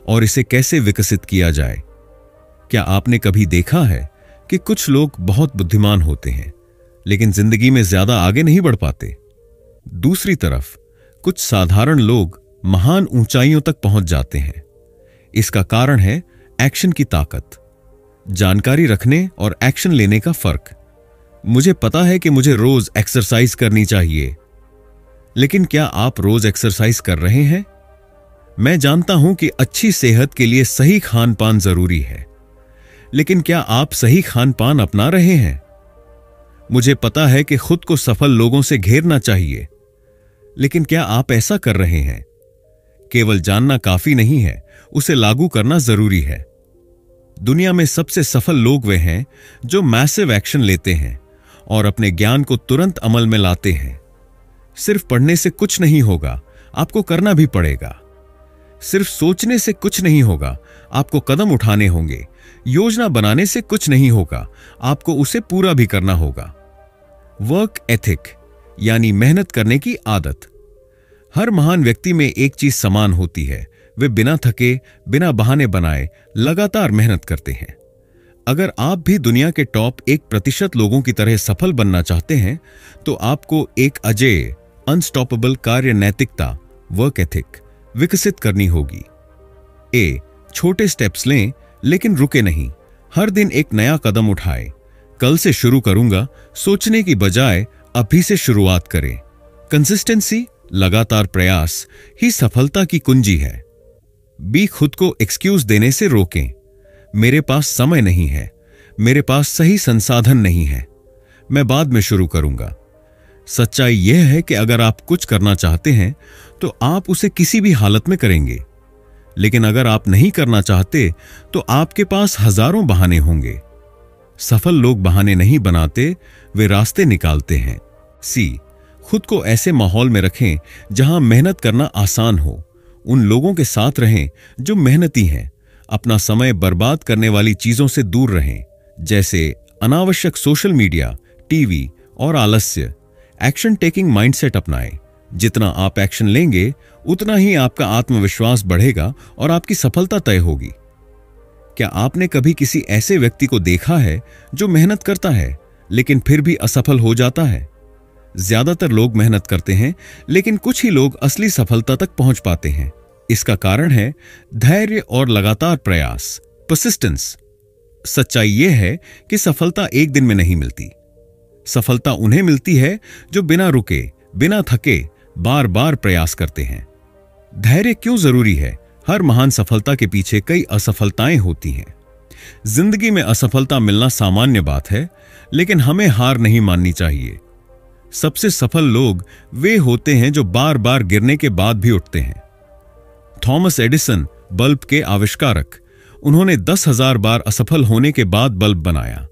और इसे कैसे विकसित किया जाए। क्या आपने कभी देखा है कि कुछ लोग बहुत बुद्धिमान होते हैं लेकिन जिंदगी में ज्यादा आगे नहीं बढ़ पाते? दूसरी तरफ कुछ साधारण लोग महान ऊंचाइयों तक पहुंच जाते हैं। इसका कारण है एक्शन की ताकत, जानकारी रखने और एक्शन लेने का फर्क। मुझे पता है कि मुझे रोज एक्सरसाइज करनी चाहिए, लेकिन क्या आप रोज एक्सरसाइज कर रहे हैं? मैं जानता हूं कि अच्छी सेहत के लिए सही खान पान जरूरी है, लेकिन क्या आप सही खान पान अपना रहे हैं? मुझे पता है कि खुद को सफल लोगों से घेरना चाहिए, लेकिन क्या आप ऐसा कर रहे हैं? केवल जानना काफी नहीं है, उसे लागू करना जरूरी है। दुनिया में सबसे सफल लोग वे हैं जो मैसिव एक्शन लेते हैं और अपने ज्ञान को तुरंत अमल में लाते हैं। सिर्फ पढ़ने से कुछ नहीं होगा, आपको करना भी पड़ेगा। सिर्फ सोचने से कुछ नहीं होगा, आपको कदम उठाने होंगे। योजना बनाने से कुछ नहीं होगा, आपको उसे पूरा भी करना होगा। वर्क एथिक यानी मेहनत करने की आदत। हर महान व्यक्ति में एक चीज समान होती है, वे बिना थके, बिना बहाने बनाए लगातार मेहनत करते हैं। अगर आप भी दुनिया के टॉप 1% लोगों की तरह सफल बनना चाहते हैं तो आपको एक अजेय, अनस्टॉपेबल कार्य नैतिकता, वर्क एथिक विकसित करनी होगी। छोटे स्टेप्स लें लेकिन रुके नहीं। हर दिन एक नया कदम उठाए। कल से शुरू करूंगा सोचने की बजाय अभी से शुरुआत करें। कंसिस्टेंसी, लगातार प्रयास ही सफलता की कुंजी है। खुद को एक्सक्यूज देने से रोकें। मेरे पास समय नहीं है, मेरे पास सही संसाधन नहीं है, मैं बाद में शुरू करूंगा। सच्चाई यह है कि अगर आप कुछ करना चाहते हैं तो आप उसे किसी भी हालत में करेंगे, लेकिन अगर आप नहीं करना चाहते तो आपके पास हजारों बहाने होंगे। सफल लोग बहाने नहीं बनाते, वे रास्ते निकालते हैं। खुद को ऐसे माहौल में रखें जहां मेहनत करना आसान हो। उन लोगों के साथ रहें जो मेहनती हैं। अपना समय बर्बाद करने वाली चीजों से दूर रहें, जैसे अनावश्यक सोशल मीडिया, टीवी और आलस्य। एक्शन टेकिंग माइंडसेट अपनाएं। जितना आप एक्शन लेंगे उतना ही आपका आत्मविश्वास बढ़ेगा और आपकी सफलता तय होगी। क्या आपने कभी किसी ऐसे व्यक्ति को देखा है जो मेहनत करता है लेकिन फिर भी असफल हो जाता है? ज्यादातर लोग मेहनत करते हैं लेकिन कुछ ही लोग असली सफलता तक पहुंच पाते हैं। इसका कारण है धैर्य और लगातार प्रयास, परसिस्टेंस। सच्चाई यह है कि सफलता एक दिन में नहीं मिलती। सफलता उन्हें मिलती है जो बिना रुके, बिना थके बार बार प्रयास करते हैं। धैर्य क्यों जरूरी है? हर महान सफलता के पीछे कई असफलताएं होती हैं। जिंदगी में असफलता मिलना सामान्य बात है, लेकिन हमें हार नहीं माननी चाहिए। सबसे सफल लोग वे होते हैं जो बार बार गिरने के बाद भी उठते हैं। थॉमस एडिसन, बल्ब के आविष्कारक, उन्होंने 10,000 बार असफल होने के बाद बल्ब बनाया।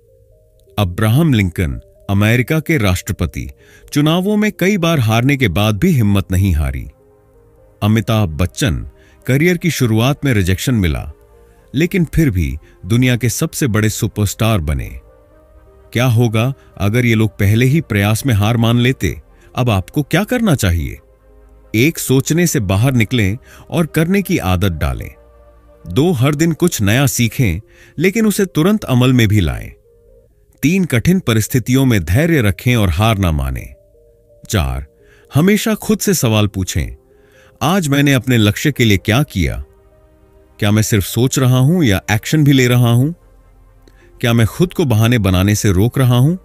अब्राहम लिंकन, अमेरिका के राष्ट्रपति, चुनावों में कई बार हारने के बाद भी हिम्मत नहीं हारी। अमिताभ बच्चन, करियर की शुरुआत में रिजेक्शन मिला, लेकिन फिर भी दुनिया के सबसे बड़े सुपरस्टार बने। क्या होगा अगर ये लोग पहले ही प्रयास में हार मान लेते? अब आपको क्या करना चाहिए? एक, सोचने से बाहर निकलें और करने की आदत डालें। 2, हर दिन कुछ नया सीखें लेकिन उसे तुरंत अमल में भी लाएं। 3, कठिन परिस्थितियों में धैर्य रखें और हार ना मानें। 4, हमेशा खुद से सवाल पूछें, आज मैंने अपने लक्ष्य के लिए क्या किया? क्या मैं सिर्फ सोच रहा हूं या एक्शन भी ले रहा हूं? क्या मैं खुद को बहाने बनाने से रोक रहा हूं?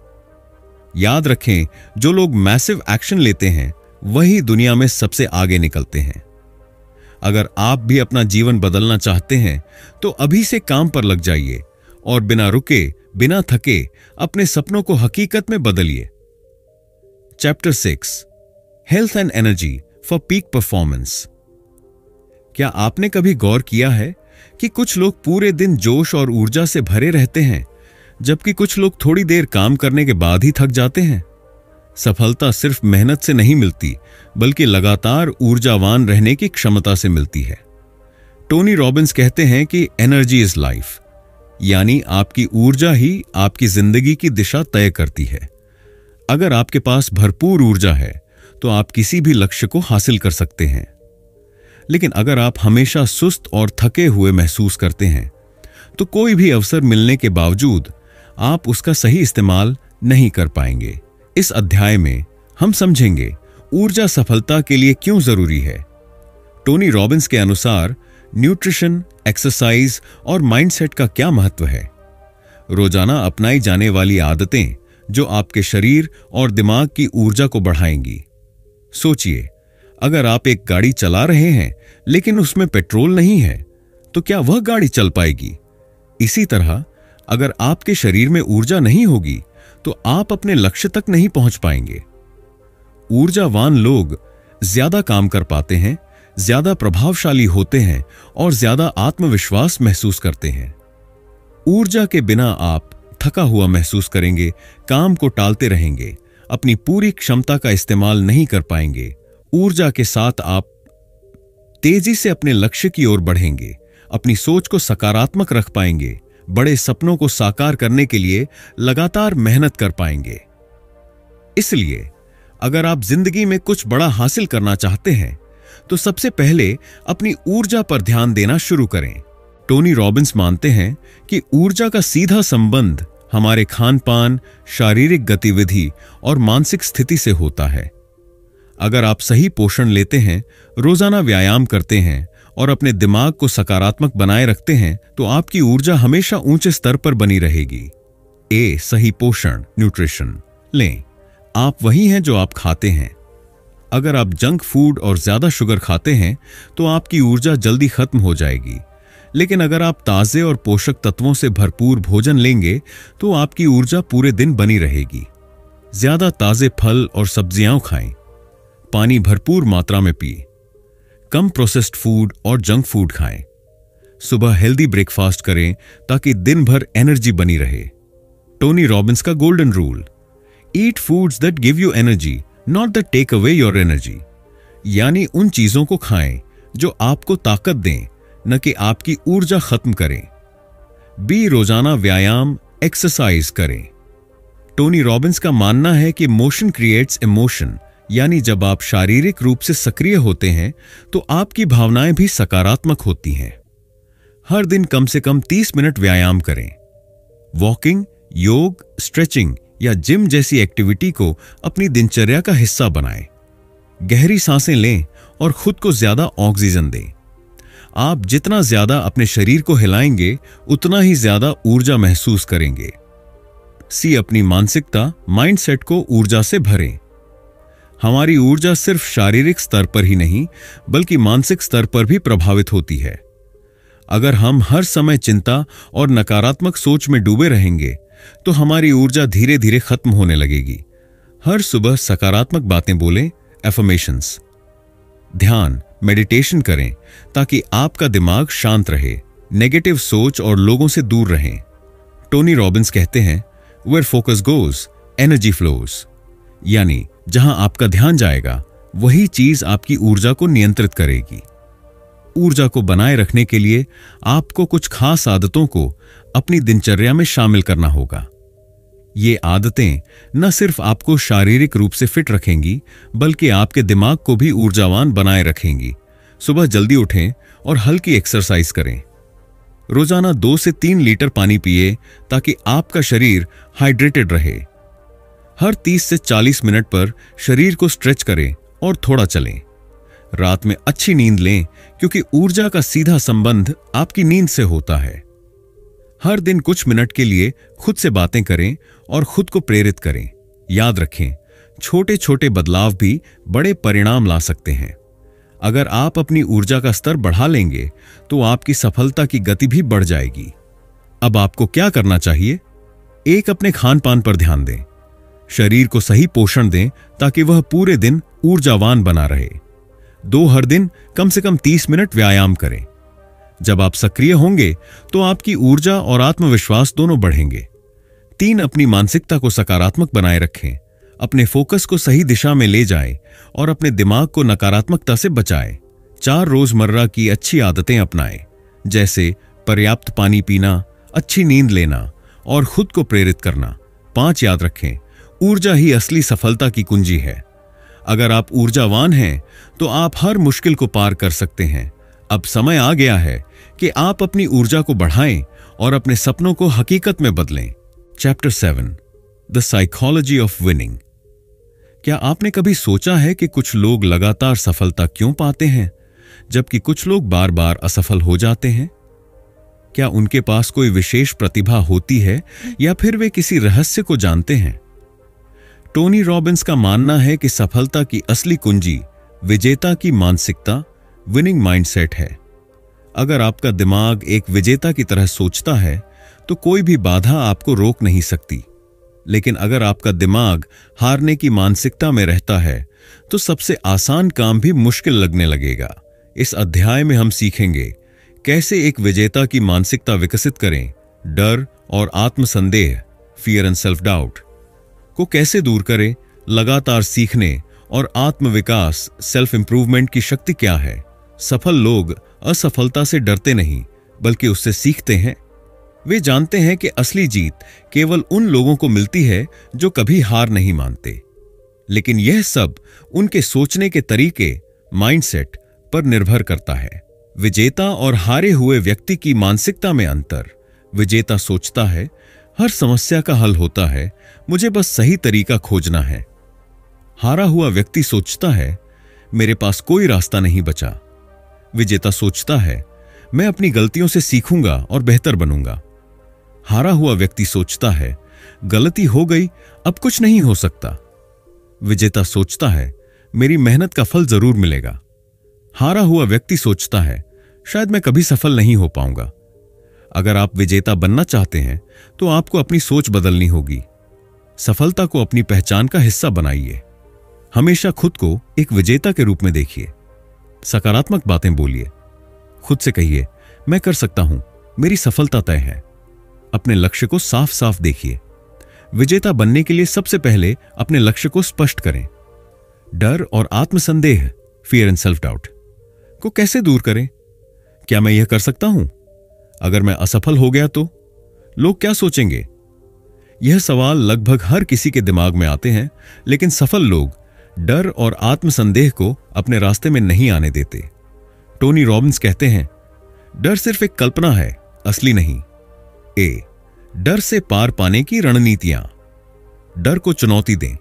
याद रखें, जो लोग मैसिव एक्शन लेते हैं वही दुनिया में सबसे आगे निकलते हैं। अगर आप भी अपना जीवन बदलना चाहते हैं तो अभी से काम पर लग जाइए और बिना रुके, बिना थके अपने सपनों को हकीकत में बदलिए। Chapter 6, health and energy for peak performance. क्या आपने कभी गौर किया है कि कुछ लोग पूरे दिन जोश और ऊर्जा से भरे रहते हैं, जबकि कुछ लोग थोड़ी देर काम करने के बाद ही थक जाते हैं? सफलता सिर्फ मेहनत से नहीं मिलती, बल्कि लगातार ऊर्जावान रहने की क्षमता से मिलती है। टोनी रॉबिन्स कहते हैं कि एनर्जी इज लाइफ, यानी आपकी ऊर्जा ही आपकी जिंदगी की दिशा तय करती है। अगर आपके पास भरपूर ऊर्जा है तो आप किसी भी लक्ष्य को हासिल कर सकते हैं, लेकिन अगर आप हमेशा सुस्त और थके हुए महसूस करते हैं तो कोई भी अवसर मिलने के बावजूद आप उसका सही इस्तेमाल नहीं कर पाएंगे। इस अध्याय में हम समझेंगे ऊर्जा सफलता के लिए क्यों जरूरी है। टोनी रॉबिन्स के अनुसार न्यूट्रिशन, एक्सरसाइज और माइंडसेट का क्या महत्व है। रोजाना अपनाई जाने वाली आदतें जो आपके शरीर और दिमाग की ऊर्जा को बढ़ाएंगी। सोचिए, अगर आप एक गाड़ी चला रहे हैं लेकिन उसमें पेट्रोल नहीं है तो क्या वह गाड़ी चल पाएगी? इसी तरह अगर आपके शरीर में ऊर्जा नहीं होगी तो आप अपने लक्ष्य तक नहीं पहुंच पाएंगे। ऊर्जावान लोग ज्यादा काम कर पाते हैं, ज्यादा प्रभावशाली होते हैं और ज्यादा आत्मविश्वास महसूस करते हैं। ऊर्जा के बिना आप थका हुआ महसूस करेंगे, काम को टालते रहेंगे, अपनी पूरी क्षमता का इस्तेमाल नहीं कर पाएंगे। ऊर्जा के साथ आप तेजी से अपने लक्ष्य की ओर बढ़ेंगे, अपनी सोच को सकारात्मक रख पाएंगे, बड़े सपनों को साकार करने के लिए लगातार मेहनत कर पाएंगे। इसलिए अगर आप जिंदगी में कुछ बड़ा हासिल करना चाहते हैं तो सबसे पहले अपनी ऊर्जा पर ध्यान देना शुरू करें। टोनी रॉबिन्स मानते हैं कि ऊर्जा का सीधा संबंध हमारे खान-पान, शारीरिक गतिविधि और मानसिक स्थिति से होता है। अगर आप सही पोषण लेते हैं, रोजाना व्यायाम करते हैं और अपने दिमाग को सकारात्मक बनाए रखते हैं तो आपकी ऊर्जा हमेशा ऊंचे स्तर पर बनी रहेगी। सही पोषण, न्यूट्रिशन लें। आप वही हैं जो आप खाते हैं। अगर आप जंक फूड और ज्यादा शुगर खाते हैं तो आपकी ऊर्जा जल्दी खत्म हो जाएगी, लेकिन अगर आप ताजे और पोषक तत्वों से भरपूर भोजन लेंगे तो आपकी ऊर्जा पूरे दिन बनी रहेगी। ज्यादा ताजे फल और सब्जियां खाएं, पानी भरपूर मात्रा में पिए, कम प्रोसेस्ड फूड और जंक फूड खाएं, सुबह हेल्दी ब्रेकफास्ट करें ताकि दिन भर एनर्जी बनी रहे। टोनी रॉबिन्स का golden rule, eat foods that give you energy not that take away your energy, यानी उन चीजों को खाएं जो आपको ताकत दें, न कि आपकी ऊर्जा खत्म करें। रोजाना व्यायाम, एक्सरसाइज करें। टोनी रॉबिन्स का मानना है कि मोशन क्रिएट्स इमोशन, यानी जब आप शारीरिक रूप से सक्रिय होते हैं तो आपकी भावनाएं भी सकारात्मक होती हैं। हर दिन कम से कम 30 मिनट व्यायाम करें। वॉकिंग, योग, स्ट्रेचिंग या जिम जैसी एक्टिविटी को अपनी दिनचर्या का हिस्सा बनाएं। गहरी सांसें लें और खुद को ज्यादा ऑक्सीजन दें। आप जितना ज्यादा अपने शरीर को हिलाएंगे उतना ही ज्यादा ऊर्जा महसूस करेंगे। अपनी मानसिकता, माइंडसेट को ऊर्जा से भरें। हमारी ऊर्जा सिर्फ शारीरिक स्तर पर ही नहीं बल्कि मानसिक स्तर पर भी प्रभावित होती है। अगर हम हर समय चिंता और नकारात्मक सोच में डूबे रहेंगे तो हमारी ऊर्जा धीरे धीरे खत्म होने लगेगी। हर सुबह सकारात्मक बातें बोलें, एफर्मेशंस। ध्यान, मेडिटेशन करें ताकि आपका दिमाग शांत रहे, नेगेटिव सोच और लोगों से दूर रहें। टोनी रॉबिन्स कहते हैं, where focus goes energy flows, यानी जहां आपका ध्यान जाएगा वही चीज आपकी ऊर्जा को नियंत्रित करेगी। ऊर्जा को बनाए रखने के लिए आपको कुछ खास आदतों को अपनी दिनचर्या में शामिल करना होगा। ये आदतें न सिर्फ आपको शारीरिक रूप से फिट रखेंगी बल्कि आपके दिमाग को भी ऊर्जावान बनाए रखेंगी। सुबह जल्दी उठें और हल्की एक्सरसाइज करें। रोजाना 2 से 3 लीटर पानी पिए ताकि आपका शरीर हाइड्रेटेड रहे। हर 30 से 40 मिनट पर शरीर को स्ट्रेच करें और थोड़ा चलें। रात में अच्छी नींद लें क्योंकि ऊर्जा का सीधा संबंध आपकी नींद से होता है। हर दिन कुछ मिनट के लिए खुद से बातें करें और खुद को प्रेरित करें। याद रखें, छोटे छोटे बदलाव भी बड़े परिणाम ला सकते हैं। अगर आप अपनी ऊर्जा का स्तर बढ़ा लेंगे तो आपकी सफलता की गति भी बढ़ जाएगी। अब आपको क्या करना चाहिए? अपने खान पान पर ध्यान दें। शरीर को सही पोषण दें ताकि वह पूरे दिन ऊर्जावान बना रहे। हर दिन कम से कम 30 मिनट व्यायाम करें। जब आप सक्रिय होंगे तो आपकी ऊर्जा और आत्मविश्वास दोनों बढ़ेंगे। 3 अपनी मानसिकता को सकारात्मक बनाए रखें। अपने फोकस को सही दिशा में ले जाएं और अपने दिमाग को नकारात्मकता से बचाएं। 4 रोजमर्रा की अच्छी आदतें अपनाएं, जैसे पर्याप्त पानी पीना, अच्छी नींद लेना और खुद को प्रेरित करना। 5 याद रखें, ऊर्जा ही असली सफलता की कुंजी है। अगर आप ऊर्जावान हैं तो आप हर मुश्किल को पार कर सकते हैं। अब समय आ गया है कि आप अपनी ऊर्जा को बढ़ाएं और अपने सपनों को हकीकत में बदलें। Chapter 7, the psychology of winning. क्या आपने कभी सोचा है कि कुछ लोग लगातार सफलता क्यों पाते हैं जबकि कुछ लोग बार बार असफल हो जाते हैं? क्या उनके पास कोई विशेष प्रतिभा होती है या फिर वे किसी रहस्य को जानते हैं? टोनी रॉबिन्स का मानना है कि सफलता की असली कुंजी विजेता की मानसिकता, विनिंग माइंडसेट है। अगर आपका दिमाग एक विजेता की तरह सोचता है तो कोई भी बाधा आपको रोक नहीं सकती। लेकिन अगर आपका दिमाग हारने की मानसिकता में रहता है तो सबसे आसान काम भी मुश्किल लगने लगेगा। इस अध्याय में हम सीखेंगे कैसे एक विजेता की मानसिकता विकसित करें, डर और आत्मसंदेह, फियर एंड सेल्फ डाउट को कैसे दूर करें, लगातार सीखने और आत्मविकास, सेल्फ इंप्रूवमेंट की शक्ति क्या है। सफल लोग असफलता से डरते नहीं बल्कि उससे सीखते हैं। वे जानते हैं कि असली जीत केवल उन लोगों को मिलती है जो कभी हार नहीं मानते। लेकिन यह सब उनके सोचने के तरीके, माइंडसेट पर निर्भर करता है। विजेता और हारे हुए व्यक्ति की मानसिकता में अंतर। विजेता सोचता है हर समस्या का हल होता है, मुझे बस सही तरीका खोजना है। हारा हुआ व्यक्ति सोचता है मेरे पास कोई रास्ता नहीं बचा। विजेता सोचता है मैं अपनी गलतियों से सीखूंगा और बेहतर बनूंगा। हारा हुआ व्यक्ति सोचता है गलती हो गई, अब कुछ नहीं हो सकता। विजेता सोचता है मेरी मेहनत का फल जरूर मिलेगा। हारा हुआ व्यक्ति सोचता है शायद मैं कभी सफल नहीं हो पाऊंगा। अगर आप विजेता बनना चाहते हैं तो आपको अपनी सोच बदलनी होगी। सफलता को अपनी पहचान का हिस्सा बनाइए। हमेशा खुद को एक विजेता के रूप में देखिए। सकारात्मक बातें बोलिए। खुद से कहिए मैं कर सकता हूं, मेरी सफलता तय है। अपने लक्ष्य को साफ साफ देखिए। विजेता बनने के लिए सबसे पहले अपने लक्ष्य को स्पष्ट करें। डर और आत्मसंदेह, फियर एंड सेल्फ डाउट को कैसे दूर करें? क्या मैं यह कर सकता हूं? अगर मैं असफल हो गया तो लोग क्या सोचेंगे? यह सवाल लगभग हर किसी के दिमाग में आते हैं, लेकिन सफल लोग डर और आत्मसंदेह को अपने रास्ते में नहीं आने देते। टोनी रॉबिन्स कहते हैं डर सिर्फ एक कल्पना है, असली नहीं। डर से पार पाने की रणनीतियां। डर को चुनौती दें।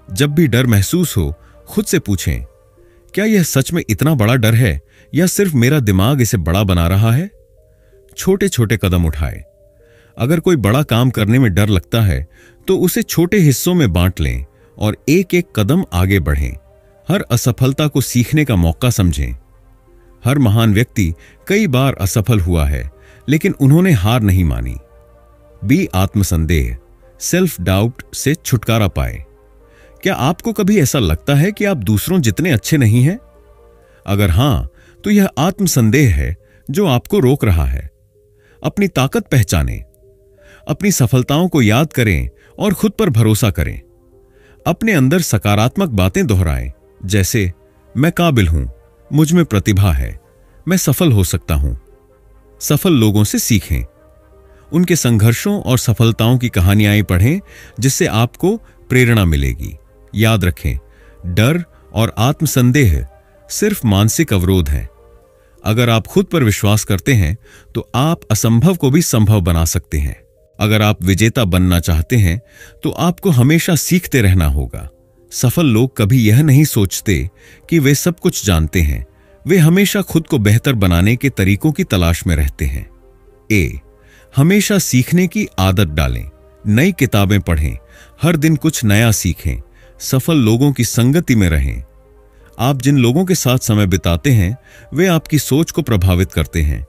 जब भी डर महसूस हो, खुद से पूछें क्या यह सच में इतना बड़ा डर है या सिर्फ मेरा दिमाग इसे बड़ा बना रहा है? छोटे छोटे कदम उठाएं। अगर कोई बड़ा काम करने में डर लगता है तो उसे छोटे हिस्सों में बांट लें और एक एक कदम आगे बढ़ें। हर असफलता को सीखने का मौका समझें। हर महान व्यक्ति कई बार असफल हुआ है, लेकिन उन्होंने हार नहीं मानी। बी आत्मसंदेह, सेल्फ डाउट से छुटकारा पाए। क्या आपको कभी ऐसा लगता है कि आप दूसरों जितने अच्छे नहीं हैं? अगर हां, तो यह आत्मसंदेह है जो आपको रोक रहा है। अपनी ताकत पहचानें। अपनी सफलताओं को याद करें और खुद पर भरोसा करें। अपने अंदर सकारात्मक बातें दोहराएं, जैसे मैं काबिल हूं, मुझ में प्रतिभा है, मैं सफल हो सकता हूं। सफल लोगों से सीखें। उनके संघर्षों और सफलताओं की कहानियां पढ़ें, जिससे आपको प्रेरणा मिलेगी। याद रखें, डर और आत्मसंदेह सिर्फ मानसिक अवरोध हैं। अगर आप खुद पर विश्वास करते हैं तो आप असंभव को भी संभव बना सकते हैं। अगर आप विजेता बनना चाहते हैं तो आपको हमेशा सीखते रहना होगा। सफल लोग कभी यह नहीं सोचते कि वे सब कुछ जानते हैं। वे हमेशा खुद को बेहतर बनाने के तरीकों की तलाश में रहते हैं। हमेशा सीखने की आदत डालें। नई किताबें पढ़ें, हर दिन कुछ नया सीखें। सफल लोगों की संगति में रहें। आप जिन लोगों के साथ समय बिताते हैं वे आपकी सोच को प्रभावित करते हैं।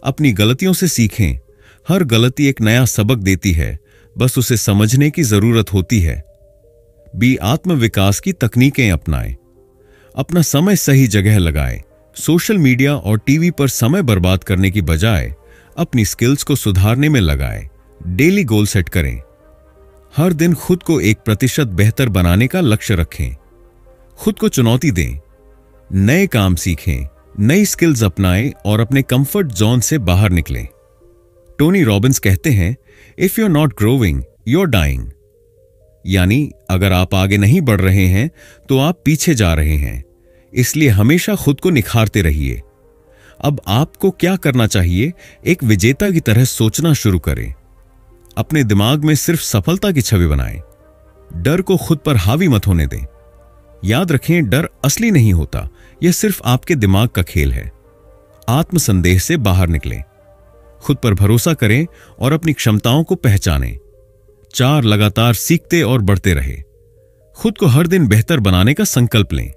अपनी गलतियों से सीखें। हर गलती एक नया सबक देती है, बस उसे समझने की जरूरत होती है। बी आत्मविकास की तकनीकें अपनाएं। अपना समय सही जगह लगाएं। सोशल मीडिया और टीवी पर समय बर्बाद करने की बजाय अपनी स्किल्स को सुधारने में लगाएं। डेली गोल सेट करें। हर दिन खुद को 1% बेहतर बनाने का लक्ष्य रखें। खुद को चुनौती दें। नए काम सीखें, नई स्किल्स अपनाएं और अपने कंफर्ट जोन से बाहर निकलें। टोनी रॉबिन्स कहते हैं if you are not growing you are dying. यानी अगर आप आगे नहीं बढ़ रहे हैं तो आप पीछे जा रहे हैं। इसलिए हमेशा खुद को निखारते रहिए। अब आपको क्या करना चाहिए? एक विजेता की तरह सोचना शुरू करें। अपने दिमाग में सिर्फ सफलता की छवि बनाएं। डर को खुद पर हावी मत होने दें। याद रखें, डर असली नहीं होता, यह सिर्फ आपके दिमाग का खेल है। आत्मसंदेह से बाहर निकलें। खुद पर भरोसा करें और अपनी क्षमताओं को पहचानें। 4 लगातार सीखते और बढ़ते रहे। खुद को हर दिन बेहतर बनाने का संकल्प लें।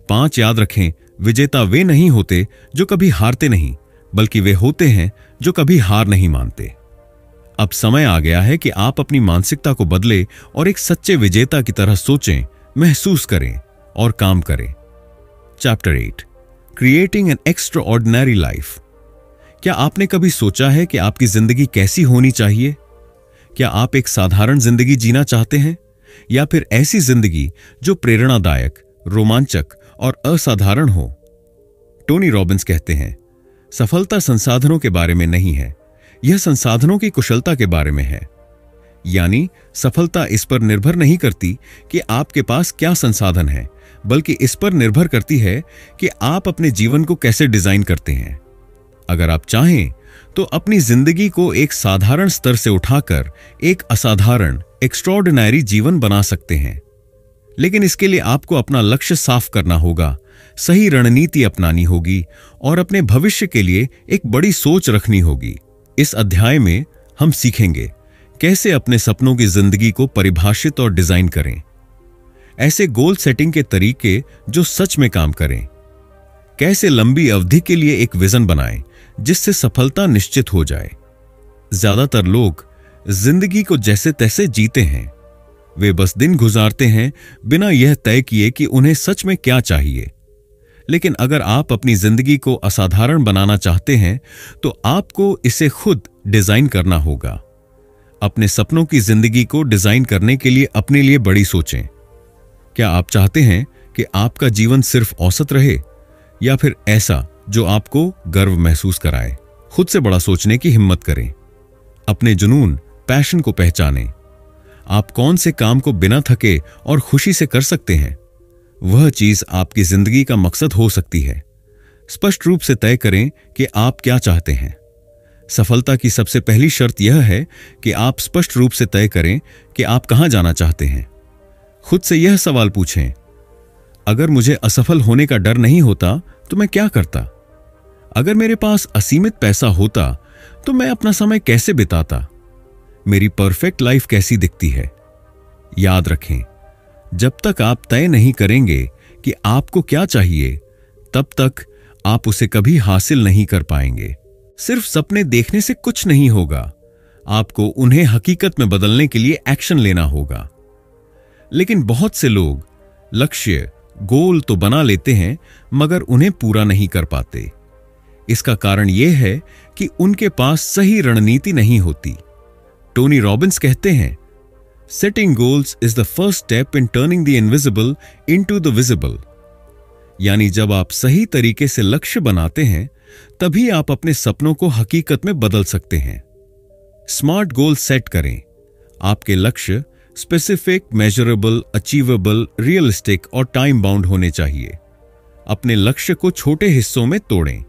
5 याद रखें, विजेता वे नहीं होते जो कभी हारते नहीं, बल्कि वे होते हैं जो कभी हार नहीं मानते। अब समय आ गया है कि आप अपनी मानसिकता को बदलें और एक सच्चे विजेता की तरह सोचें, महसूस करें और काम करें। Chapter 8, creating an extraordinary life. क्या आपने कभी सोचा है कि आपकी जिंदगी कैसी होनी चाहिए? क्या आप एक साधारण जिंदगी जीना चाहते हैं या फिर ऐसी जिंदगी जो प्रेरणादायक, रोमांचक और असाधारण हो? टोनी रॉबिन्स कहते हैं, सफलता संसाधनों के बारे में नहीं है, यह संसाधनों की कुशलता के बारे में है। यानी सफलता इस पर निर्भर नहीं करती कि आपके पास क्या संसाधन है, बल्कि इस पर निर्भर करती है कि आप अपने जीवन को कैसे डिजाइन करते हैं। अगर आप चाहें तो अपनी जिंदगी को एक साधारण स्तर से उठाकर एक असाधारण, एक्स्ट्राऑर्डिनरी जीवन बना सकते हैं। लेकिन इसके लिए आपको अपना लक्ष्य साफ करना होगा, सही रणनीति अपनानी होगी और अपने भविष्य के लिए एक बड़ी सोच रखनी होगी। इस अध्याय में हम सीखेंगे कैसे अपने सपनों की जिंदगी को परिभाषित और डिजाइन करें, ऐसे गोल सेटिंग के तरीके जो सच में काम करें, कैसे लंबी अवधि के लिए एक विजन बनाएं जिससे सफलता निश्चित हो जाए। ज्यादातर लोग जिंदगी को जैसे तैसे जीते हैं, वे बस दिन गुजारते हैं बिना यह तय किए कि उन्हें सच में क्या चाहिए। लेकिन अगर आप अपनी जिंदगी को असाधारण बनाना चाहते हैं तो आपको इसे खुद डिजाइन करना होगा। अपने सपनों की जिंदगी को डिजाइन करने के लिए अपने लिए बड़ी सोचें। क्या आप चाहते हैं कि आपका जीवन सिर्फ औसत रहे या फिर ऐसा जो आपको गर्व महसूस कराए? खुद से बड़ा सोचने की हिम्मत करें। अपने जुनून, पैशन को पहचानें। आप कौन से काम को बिना थके और खुशी से कर सकते हैं, वह चीज आपकी जिंदगी का मकसद हो सकती है। स्पष्ट रूप से तय करें कि आप क्या चाहते हैं। सफलता की सबसे पहली शर्त यह है कि आप स्पष्ट रूप से तय करें कि आप कहां जाना चाहते हैं। खुद से यह सवाल पूछें, अगर मुझे असफल होने का डर नहीं होता तो मैं क्या करता? अगर मेरे पास असीमित पैसा होता तो मैं अपना समय कैसे बिताता? मेरी परफेक्ट लाइफ कैसी दिखती है? याद रखें, जब तक आप तय नहीं करेंगे कि आपको क्या चाहिए, तब तक आप उसे कभी हासिल नहीं कर पाएंगे। सिर्फ सपने देखने से कुछ नहीं होगा, आपको उन्हें हकीकत में बदलने के लिए एक्शन लेना होगा। लेकिन बहुत से लोग लक्ष्य, गोल तो बना लेते हैं मगर उन्हें पूरा नहीं कर पाते। इसका कारण यह है कि उनके पास सही रणनीति नहीं होती। टोनी रॉबिन्स कहते हैं, setting goals is the first step in turning the invisible into the visible. यानी जब आप सही तरीके से लक्ष्य बनाते हैं तभी आप अपने सपनों को हकीकत में बदल सकते हैं। स्मार्ट गोल सेट करें। आपके लक्ष्य स्पेसिफिक, मेजरेबल, अचीवेबल, रियलिस्टिक और टाइम बाउंड होने चाहिए। अपने लक्ष्य को छोटे हिस्सों में तोड़ें।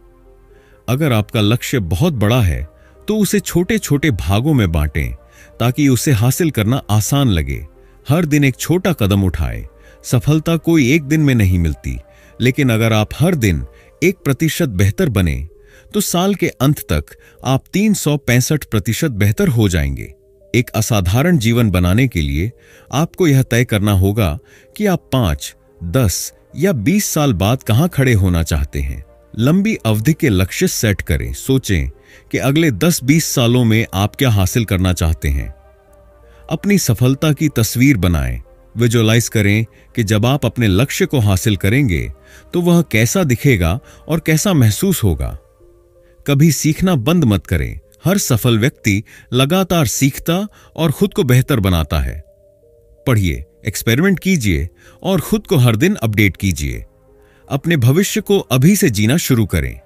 अगर आपका लक्ष्य बहुत बड़ा है तो उसे छोटे छोटे भागों में बांटें ताकि उसे हासिल करना आसान लगे। हर दिन एक छोटा कदम उठाएं। सफलता कोई एक दिन में नहीं मिलती, लेकिन अगर आप हर दिन 1% बेहतर बने तो साल के अंत तक आप 365% बेहतर हो जाएंगे। एक असाधारण जीवन बनाने के लिए आपको यह तय करना होगा कि आप 5, 10 या 20 साल बाद कहां खड़े होना चाहते हैं। लंबी अवधि के लक्ष्य सेट करें। सोचें कि अगले 10-20 सालों में आप क्या हासिल करना चाहते हैं। अपनी सफलता की तस्वीर बनाएं। विजुअलाइज करें कि जब आप अपने लक्ष्य को हासिल करेंगे तो वह कैसा दिखेगा और कैसा महसूस होगा। कभी सीखना बंद मत करें। हर सफल व्यक्ति लगातार सीखता और खुद को बेहतर बनाता है। पढ़िए, एक्सपेरिमेंट कीजिए और खुद को हर दिन अपडेट कीजिए। अपने भविष्य को अभी से जीना शुरू करें।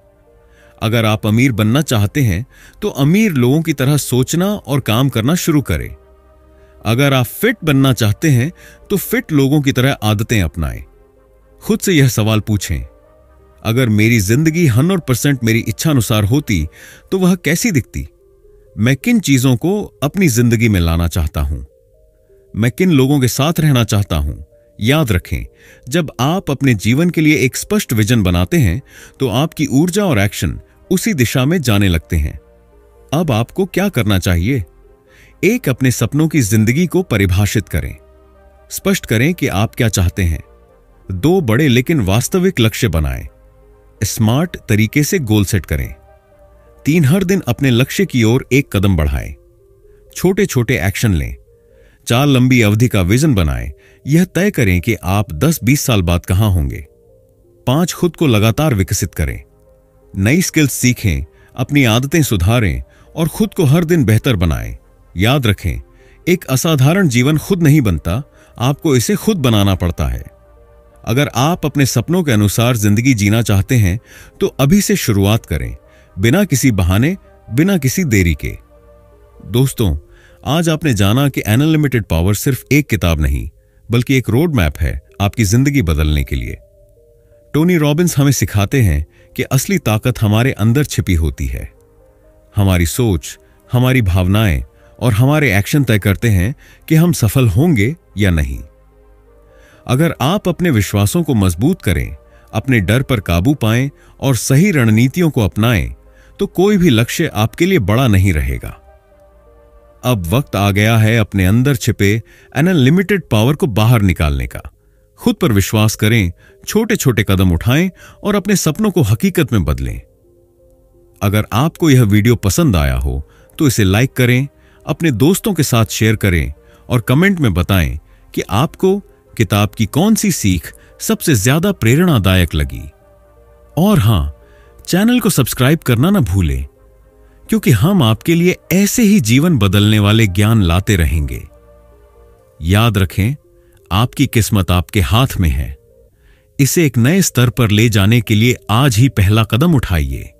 अगर आप अमीर बनना चाहते हैं तो अमीर लोगों की तरह सोचना और काम करना शुरू करें। अगर आप फिट बनना चाहते हैं तो फिट लोगों की तरह आदतें अपनाएं। खुद से यह सवाल पूछें, अगर मेरी जिंदगी 100% मेरी इच्छानुसार होती तो वह कैसी दिखती? मैं किन चीजों को अपनी जिंदगी में लाना चाहता हूं? मैं किन लोगों के साथ रहना चाहता हूं? याद रखें, जब आप अपने जीवन के लिए एक स्पष्ट विजन बनाते हैं तो आपकी ऊर्जा और एक्शन उसी दिशा में जाने लगते हैं। अब आपको क्या करना चाहिए? एक, अपने सपनों की जिंदगी को परिभाषित करें। स्पष्ट करें कि आप क्या चाहते हैं। 2 बड़े लेकिन वास्तविक लक्ष्य बनाएं। स्मार्ट तरीके से गोल सेट करें। 3, हर दिन अपने लक्ष्य की ओर एक कदम बढ़ाएं। छोटे छोटे एक्शन लें। 4, लंबी अवधि का विजन बनाएं। यह तय करें कि आप 10-20 साल बाद कहां होंगे। 5 खुद को लगातार विकसित करें। नई स्किल्स सीखें, अपनी आदतें सुधारें और खुद को हर दिन बेहतर बनाएं। याद रखें, एक असाधारण जीवन खुद नहीं बनता, आपको इसे खुद बनाना पड़ता है। अगर आप अपने सपनों के अनुसार जिंदगी जीना चाहते हैं तो अभी से शुरुआत करें, बिना किसी बहाने, बिना किसी देरी के। दोस्तों, आज आपने जाना कि अनलिमिटेड पावर सिर्फ एक किताब नहीं, बल्कि एक रोड मैप है आपकी जिंदगी बदलने के लिए। टोनी रॉबिन्स हमें सिखाते हैं कि असली ताकत हमारे अंदर छिपी होती है। हमारी सोच, हमारी भावनाएं और हमारे एक्शन तय करते हैं कि हम सफल होंगे या नहीं। अगर आप अपने विश्वासों को मजबूत करें, अपने डर पर काबू पाएं और सही रणनीतियों को अपनाएं, तो कोई भी लक्ष्य आपके लिए बड़ा नहीं रहेगा। अब वक्त आ गया है अपने अंदर छिपे अनलिमिटेड पावर को बाहर निकालने का। खुद पर विश्वास करें, छोटे छोटे कदम उठाएं और अपने सपनों को हकीकत में बदलें। अगर आपको यह वीडियो पसंद आया हो तो इसे लाइक करें, अपने दोस्तों के साथ शेयर करें और कमेंट में बताएं कि आपको किताब की कौन सी सीख सबसे ज्यादा प्रेरणादायक लगी। और हां, चैनल को सब्सक्राइब करना ना भूलें, क्योंकि हम आपके लिए ऐसे ही जीवन बदलने वाले ज्ञान लाते रहेंगे। याद रखें, आपकी किस्मत आपके हाथ में है। इसे एक नए स्तर पर ले जाने के लिए आज ही पहला कदम उठाइए।